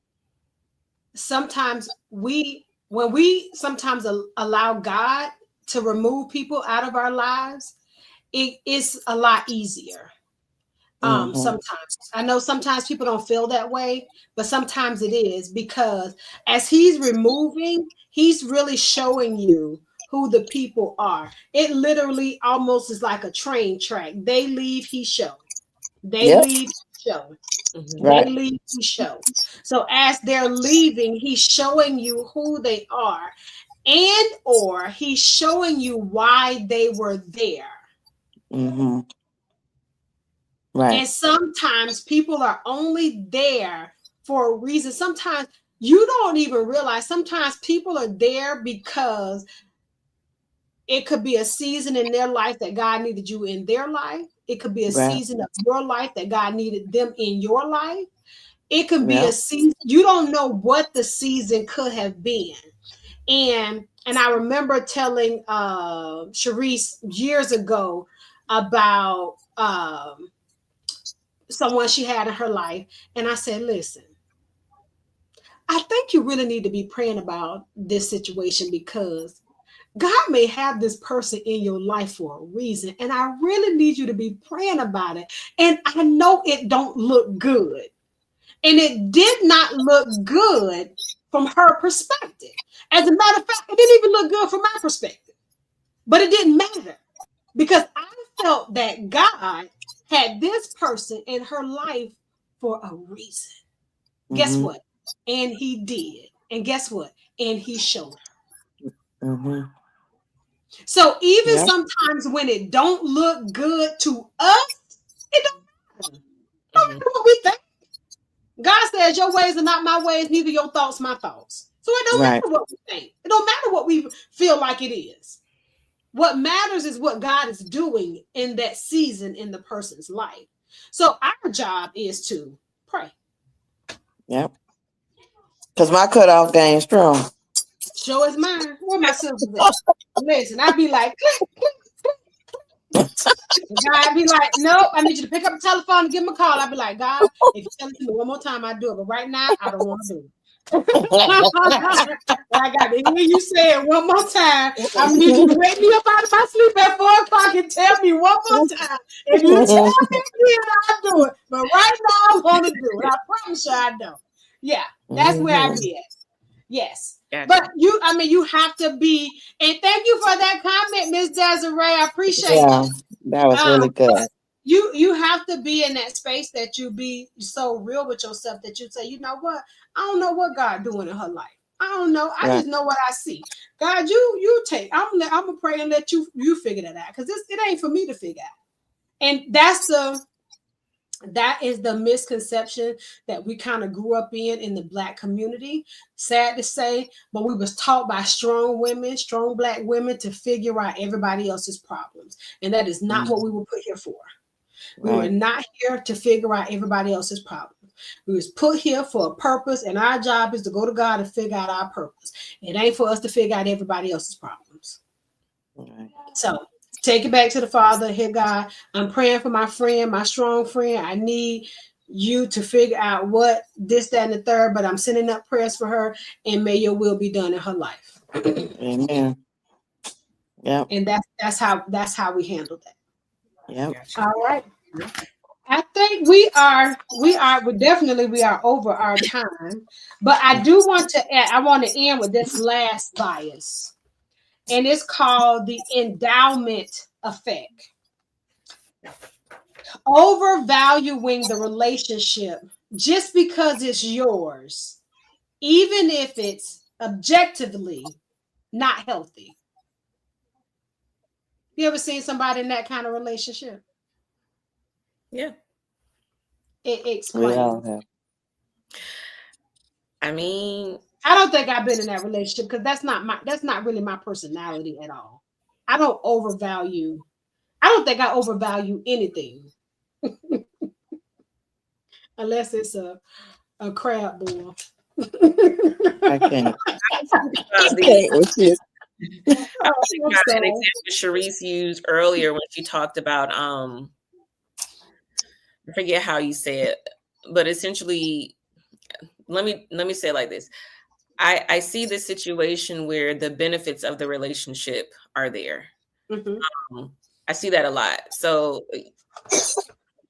sometimes when we sometimes allow God to remove people out of our lives, it is a lot easier. Sometimes I know sometimes people don't feel that way, but sometimes it is, because as he's removing, he's really showing you who the people are. It literally almost is like a train track. They leave, he shows. They leave, show. Right. They leave, he show. So as they're leaving, he's showing you who they are, and or he's showing you why they were there. Mm-hmm. Right. And sometimes people are only there for a reason. Sometimes you don't even realize. Sometimes people are there because it could be a season in their life that God needed you in their life. It could be a Right. season of your life that God needed them in your life. It could be Yeah. a season. You don't know what the season could have been. And I remember telling Sharice years ago about someone she had in her life. And I said, listen, I think you really need to be praying about this situation because God may have this person in your life for a reason. And I really need you to be praying about it. And I know it don't look good. And it did not look good from her perspective. As a matter of fact, it didn't even look good from my perspective. But it didn't matter because I felt that God had this person in her life for a reason. Guess Mm-hmm. what? And he did. And guess what? And he showed her. Mm-hmm. So even Yeah. sometimes when it don't look good to us, it don't matter. No matter what we think. God says your ways are not my ways, neither your thoughts my thoughts. So it don't Right. matter what we think. It don't matter what we feel like it is. What matters is what God is doing in that season in the person's life. So our job is to pray. Yep. Because my cutoff game strong. Show is mine. Where my sisters at? Listen, I'd be like, click, click, click. God be like, nope, I need you to pick up the telephone and give him a call. I'd be like, God, if you tell it to me one more time, I do it. But right now, I don't want to do it. I got to hear you say it one more time. I need you to wake me up out of my sleep at 4 o'clock and tell me one more time. If you tell me again, I'll do it. But right now, I want to do it. I promise you I don't. Yeah, that's where I be at. Yes. Gotcha. But you have to be, and thank you for that comment, Miss Desiree. I appreciate Yeah, it. that was really good. You have to be in that space that you be so real with yourself that you say, you know what? I don't know what God doing in her life. I don't know. I just know what I see. God, you take. I'm gonna pray and let you figure that out because it ain't for me to figure out. And that is the misconception that we kind of grew up in the Black community. Sad to say, but we was taught by strong women, strong Black women, to figure out everybody else's problems, and that is not what we were put here for. We were not here to figure out everybody else's problems. We was put here for a purpose, and our job is to go to God and figure out our purpose. It ain't for us to figure out everybody else's problems. Right. So take it back to the Father. Here, God, I'm praying for my friend, my strong friend. I need you to figure out what this, that, and the third, but I'm sending up prayers for her, and may your will be done in her life. Amen. Yep. And that's how we handle that. Yep. All right. I think we are definitely over our time, but I do want to add, I want to end with this last bias, and it's called the endowment effect. Overvaluing the relationship just because it's yours, even if it's objectively not healthy. You ever seen somebody in that kind of relationship? Yeah. Explain. We all have. I mean, I don't think I've been in that relationship because that's not really my personality at all. I don't think I overvalue anything. Unless it's a crab boil. I can't. I was thinking about an example Sharice used earlier when she talked about I forget how you say it, but essentially, let me say it like this. I see the situation where the benefits of the relationship are there. Mm-hmm. I see that a lot. So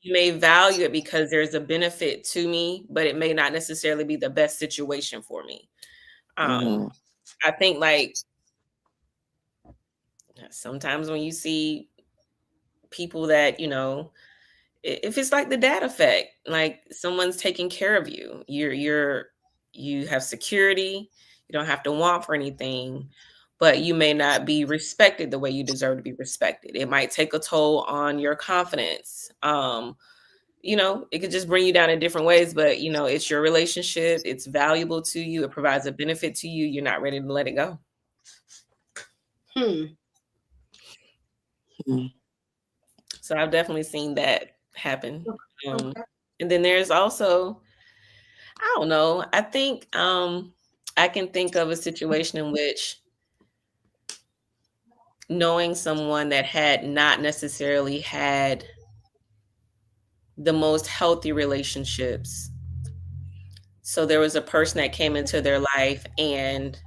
you may value it because there's a benefit to me, but it may not necessarily be the best situation for me. I think like sometimes when you see people that, if it's like the dad effect, like someone's taking care of you, you have security, you don't have to want for anything, but you may not be respected the way you deserve to be respected. It might take a toll on your confidence. It could just bring you down in different ways, but it's your relationship, it's valuable to you, it provides a benefit to you, you're not ready to let it go. So I've definitely seen that happen. Okay. And then there's also, I don't know, I think I can think of a situation in which knowing someone that had not necessarily had the most healthy relationships. So there was a person that came into their life and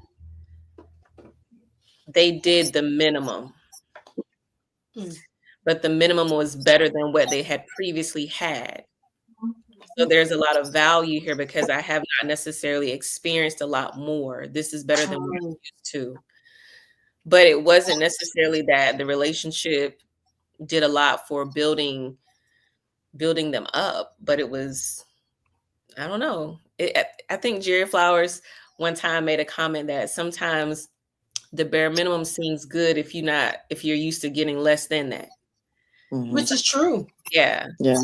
they did the minimum, but the minimum was better than what they had previously had. So there's a lot of value here because I have not necessarily experienced a lot more. This is better than what I'm used to. But it wasn't necessarily that the relationship did a lot for building them up, but it was, I don't know. I think Jerry Flowers one time made a comment that sometimes the bare minimum seems good if you're used to getting less than that. Which is true. Yeah. Which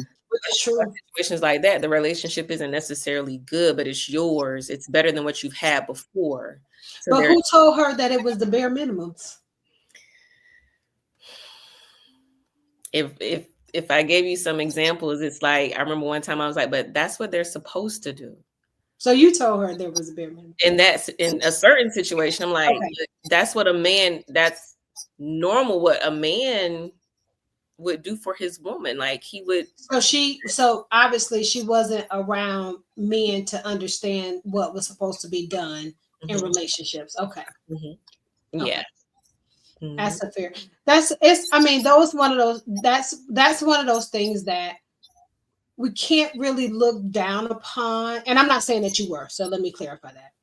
is true. Situations like that, the relationship isn't necessarily good, but it's yours. It's better than what you've had before. So but who told her that it was the bare minimums? If I gave you some examples, it's like, I remember one time I was like, but that's what they're supposed to do. So you told her there was a bare minimum. And that's in a certain situation. I'm like, that's normal, what a man would do for his woman. Like he would. So obviously she wasn't around men to understand what was supposed to be done in relationships. Okay. Yeah. Okay. That's a fair. That's one of those things that we can't really look down upon. And I'm not saying that you were, so let me clarify that.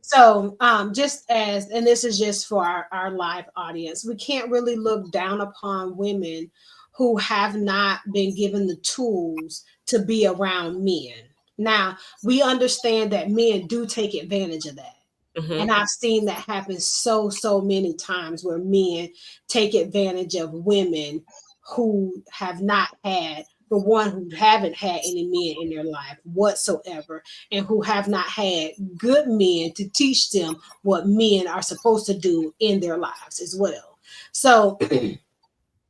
So and this is just for our live audience, we can't really look down upon women who have not been given the tools to be around men. Now, we understand that men do take advantage of that. And I've seen that happen so many times where men take advantage of women who have not had, who haven't had any men in their life whatsoever, and who have not had good men to teach them what men are supposed to do in their lives as well. So,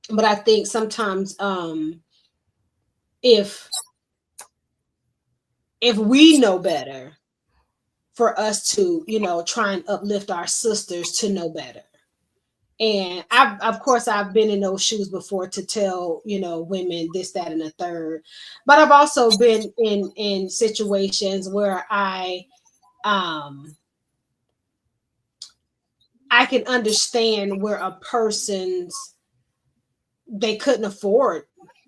but I think sometimes if we know better, for us to, try and uplift our sisters to know better. And I've been in those shoes before to tell, women this, that, and the third. But I've also been in situations where I can understand where a they couldn't afford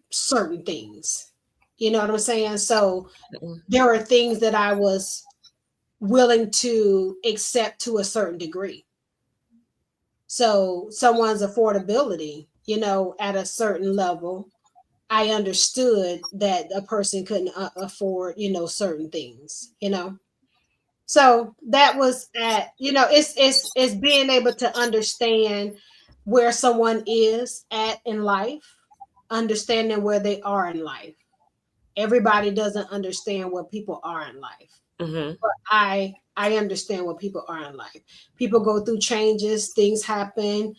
certain things. You know what I'm saying? So there are things that I was willing to accept to a certain degree. So someone's affordability, at a certain level, I understood that a person couldn't afford, certain things, So that was it's being able to understand where someone is at in life, understanding where they are in life. Everybody doesn't understand where people are in life. But I understand what people are in life. People go through changes, things happen,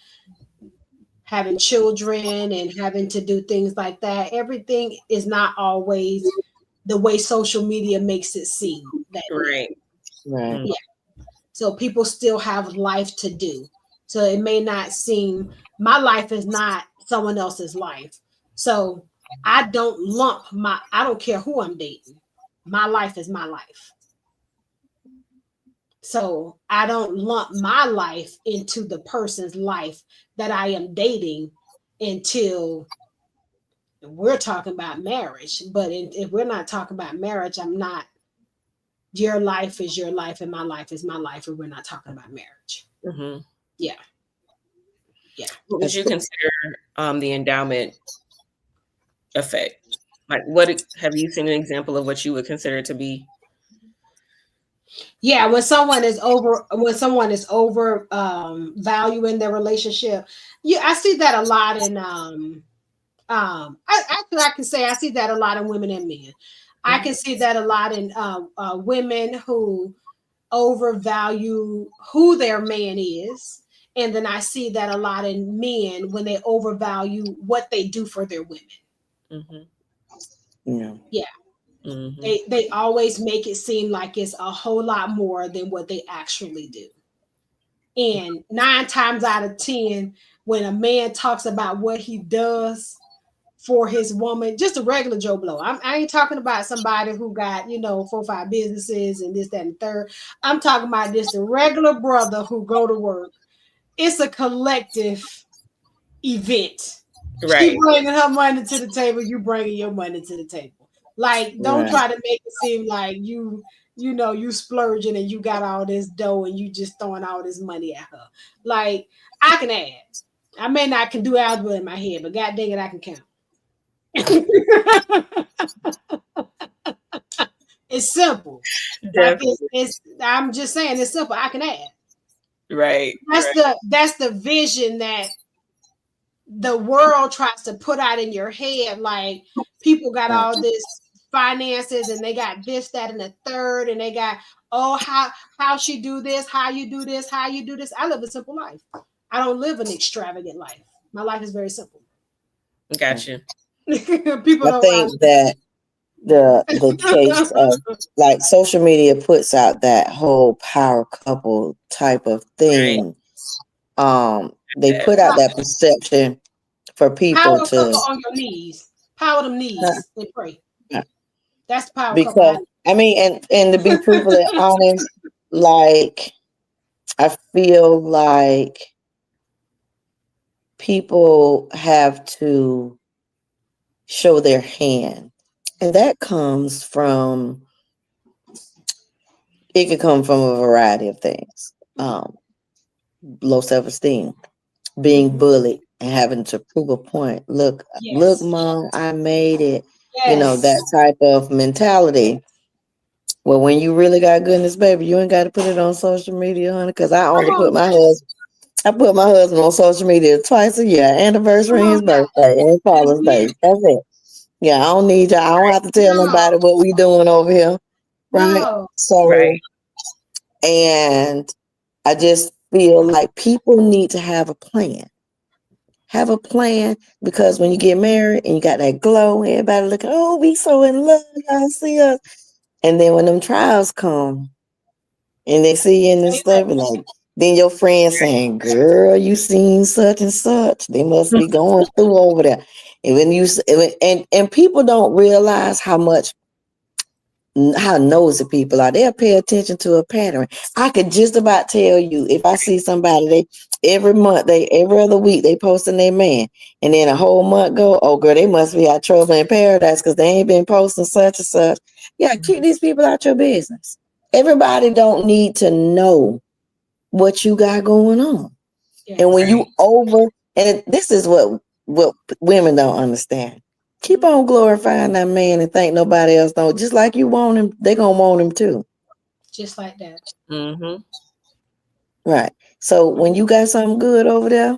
having children and having to do things like that. Everything is not always the way social media makes it seem. Right. Yeah. So people still have life to do. So it may not seem, my life is not someone else's life. So I don't care who I'm dating. My life is my life. So I don't lump my life into the person's life that I am dating until we're talking about marriage. But if we're not talking about marriage, your life is your life and my life is my life, and we're not talking about marriage. Yeah. What would you consider the endowment effect? Like, what have you seen an example of what you would consider to be? Yeah, when someone is over valuing their relationship. Yeah, I see that a lot in I can say I see that a lot in women and men. I can see that a lot in women who overvalue who their man is. And then I see that a lot in men when they overvalue what they do for their women. Yeah. Yeah. They always make it seem like it's a whole lot more than what they actually do. And 9 times out of 10, when a man talks about what he does for his woman, just a regular Joe Blow. I ain't talking about somebody who got, 4 or 5 businesses and this, that, and third. I'm talking about just a regular brother who go to work. It's a collective event. Right. She bringing her money to the table, you bringing your money to the table. Like, don't try to make it seem like you splurging and you got all this dough and you just throwing all this money at her. Like, I can add. I may not can do algebra in my head, but god dang it, I can count. It's simple. Like I'm just saying it's simple. I can add. Right. That's the vision that the world tries to put out in your head. Like, people got all this finances and they got this, that, and the third, and they got, oh, how she do this, how you do this, how you do this. I live a simple life. I don't live an extravagant life. My life is very simple. Gotcha. People I think that the case of, like, social media puts out that whole power couple type of thing. Right. They put out that perception for people power to couple on your knees, power them knees and pray. That's power because couple. I mean, and to be truthfully honest, like, I feel like people have to show their hand, and that comes from, it can come from a variety of things. Low self-esteem, being bullied and having to prove a point. Look, mom, I made it. Yes. That type of mentality. Well, when you really got goodness, baby, you ain't got to put it on social media, honey. Because I only put my husband on social media twice a year: anniversary, and his birthday, and Father's Day. That's it. Yeah, I don't need y'all. I don't have to tell nobody what we doing over here, right? No. So, and I just feel like people need to have a plan. Have a plan, because when you get married and you got that glow, everybody looking, oh, we so in love, y'all see us. And then when them trials come and they see you in this stuff, like, then your friends saying, girl, you seen such and such. They must be going through over there. And when you and people don't realize how nosy people are. They'll pay attention to a pattern. I could just about tell you, if I see somebody, every other week they posting their man, and then a whole month go, oh girl, they must be out trouble in paradise because they ain't been posting such and such. Yeah, keep these people out your business. Everybody don't need to know what you got going on. Yes. And when you and this is what women don't understand. Keep on glorifying that man and think nobody else don't. Just like you want him, they gonna want him too. Just like that. Right. So when you got something good over there,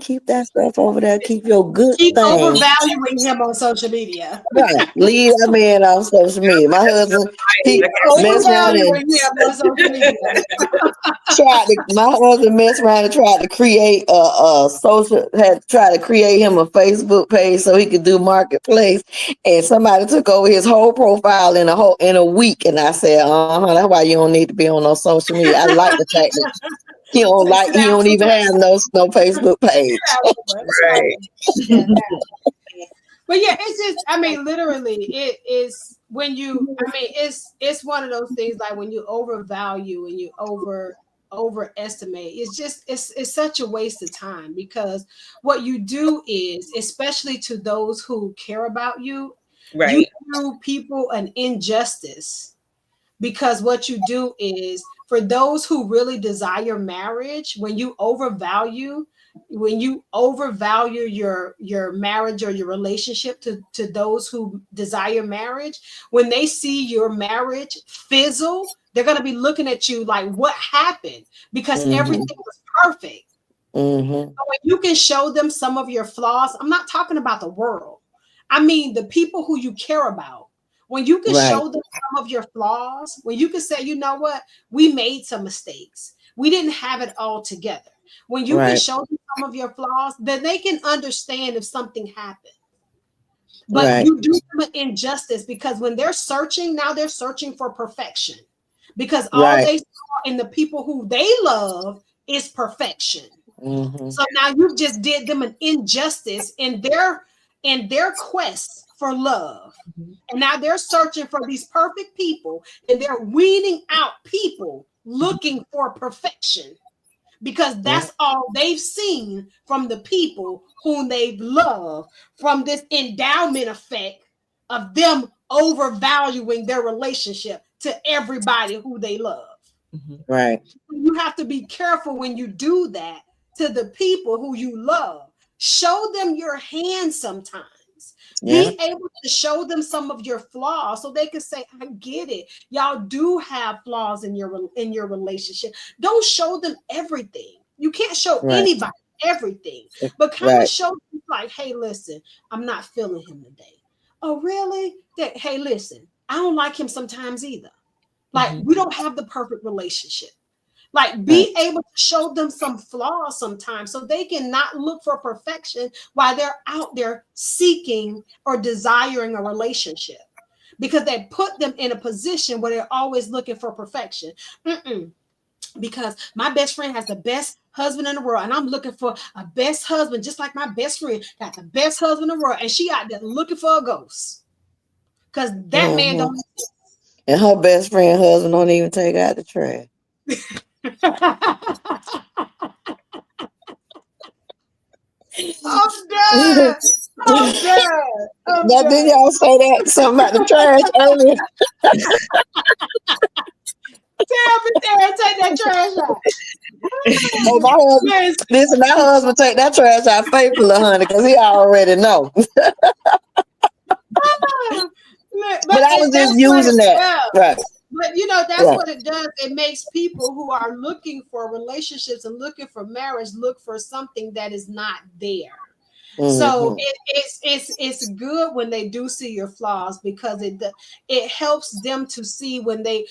keep that stuff over there. Keep your good thing. Keep overvaluing him on social media. Right. Leave that man off social media. My husband, he messed around my husband messed around and tried to create tried to create him a Facebook page so he could do marketplace, and somebody took over his whole profile in a week. And I said, that's why you don't need to be on no social media. I like the fact that he don't even have no Facebook page. Right. But yeah, it's just, I mean, literally, it is when you, I mean, it's one of those things, like when you overvalue and you overestimate, it's such a waste of time, because what you do is, especially to those who care about you, you do people an injustice, because what you do is, for those who really desire marriage, when you overvalue overvalue your marriage or your relationship to those who desire marriage, when they see your marriage fizzle, they're going to be looking at you like, what happened? Because everything was perfect. Mm-hmm. So when you can show them some of your flaws, I'm not talking about the world, I mean the people who you care about. When you can show them some of your flaws, when you can say, you know what, we made some mistakes, we didn't have it all together. When you can show them some of your flaws, then they can understand if something happened. But you do them an injustice, because when they're searching, now they're searching for perfection, because all they saw in the people who they love is perfection. So now you just did them an injustice in their quest for love. And now they're searching for these perfect people, and they're weeding out people looking for perfection, because that's all they've seen from the people whom they've loved, from this endowment effect of them overvaluing their relationship to everybody who they love. Right. You have to be careful when you do that to the people who you love. Show them your hand sometimes. Be able to show them some of your flaws so they can say, I get it. Y'all do have flaws in your relationship. Don't show them everything. You can't show anybody everything, but kind of show them like, hey, listen, I'm not feeling him today. Oh, really? Hey, listen, I don't like him sometimes either. Like, we don't have the perfect relationship. Like, be able to show them some flaws sometimes so they can not look for perfection while they're out there seeking or desiring a relationship, because they put them in a position where they're always looking for perfection. Because my best friend has the best husband in the world, and I'm looking for a best husband, just like my best friend got the best husband in the world, and she out there looking for a ghost because that man don't exist. And her best friend husband don't even take out the trash. I'm done. I'm done. Now, did y'all say that something about the trash earlier? Tell me, Sarah, take that trash out. Hey, my husband take that trash out faithfully, honey, because he already know. But I was just using that. Right. But you know, that's what it does. It makes people who are looking for relationships and looking for marriage look for something that is not there. So it's good when they do see your flaws, because it helps them to see when they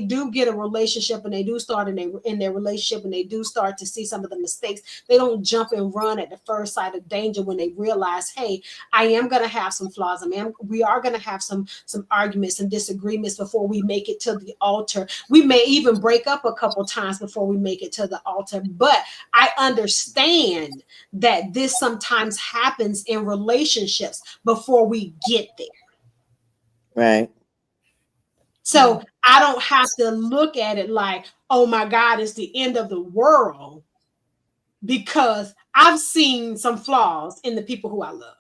do get a relationship and they do start in their relationship and they do start to see some of the mistakes. They don't jump and run at the first sight of danger when they realize, hey, I am going to have some flaws. We are going to have some arguments and disagreements before we make it to the altar. We may even break up a couple times before we make it to the altar. But I understand that this sometimes happens in relationships before we get there. Right. So I don't have to look at it like, oh my God, it's the end of the world, because I've seen some flaws in the people who I love.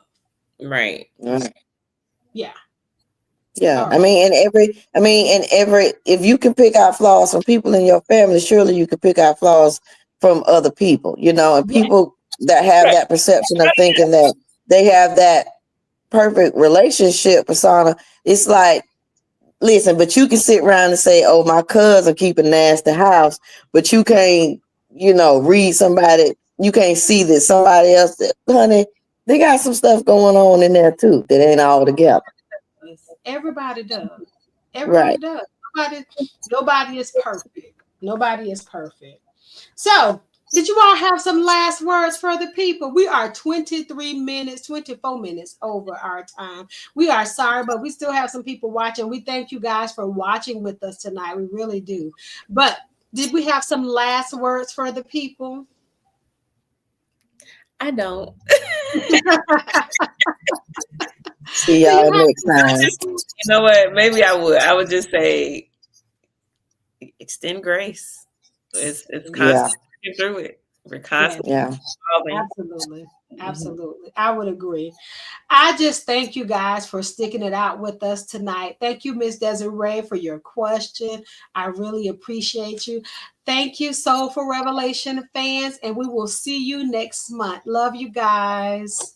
Right. Yeah. Yeah. Right. I mean, if you can pick out flaws from people in your family, surely you can pick out flaws from other people, and people that have that perception of thinking that they have that perfect relationship persona. It's like, listen, but you can sit around and say, oh, my cousin keep a nasty house, but you can't, read somebody. You can't see that somebody else, honey, they got some stuff going on in there too that ain't all together. Everybody does. Everybody does. Nobody is perfect. Nobody is perfect. So, did you all have some last words for the people? We are 24 minutes over our time. We are sorry, but we still have some people watching. We thank you guys for watching with us tonight. We really do. But did we have some last words for the people? I don't. See y'all next time. You know what? Maybe I would. I would just say, extend grace. It's constant through it. We're constantly. Absolutely. Absolutely. I would agree. I just thank you guys for sticking it out with us tonight. Thank you, Miss Desiree, for your question. I really appreciate you. Thank you, Soul for Revelation fans, and we will see you next month. Love you guys.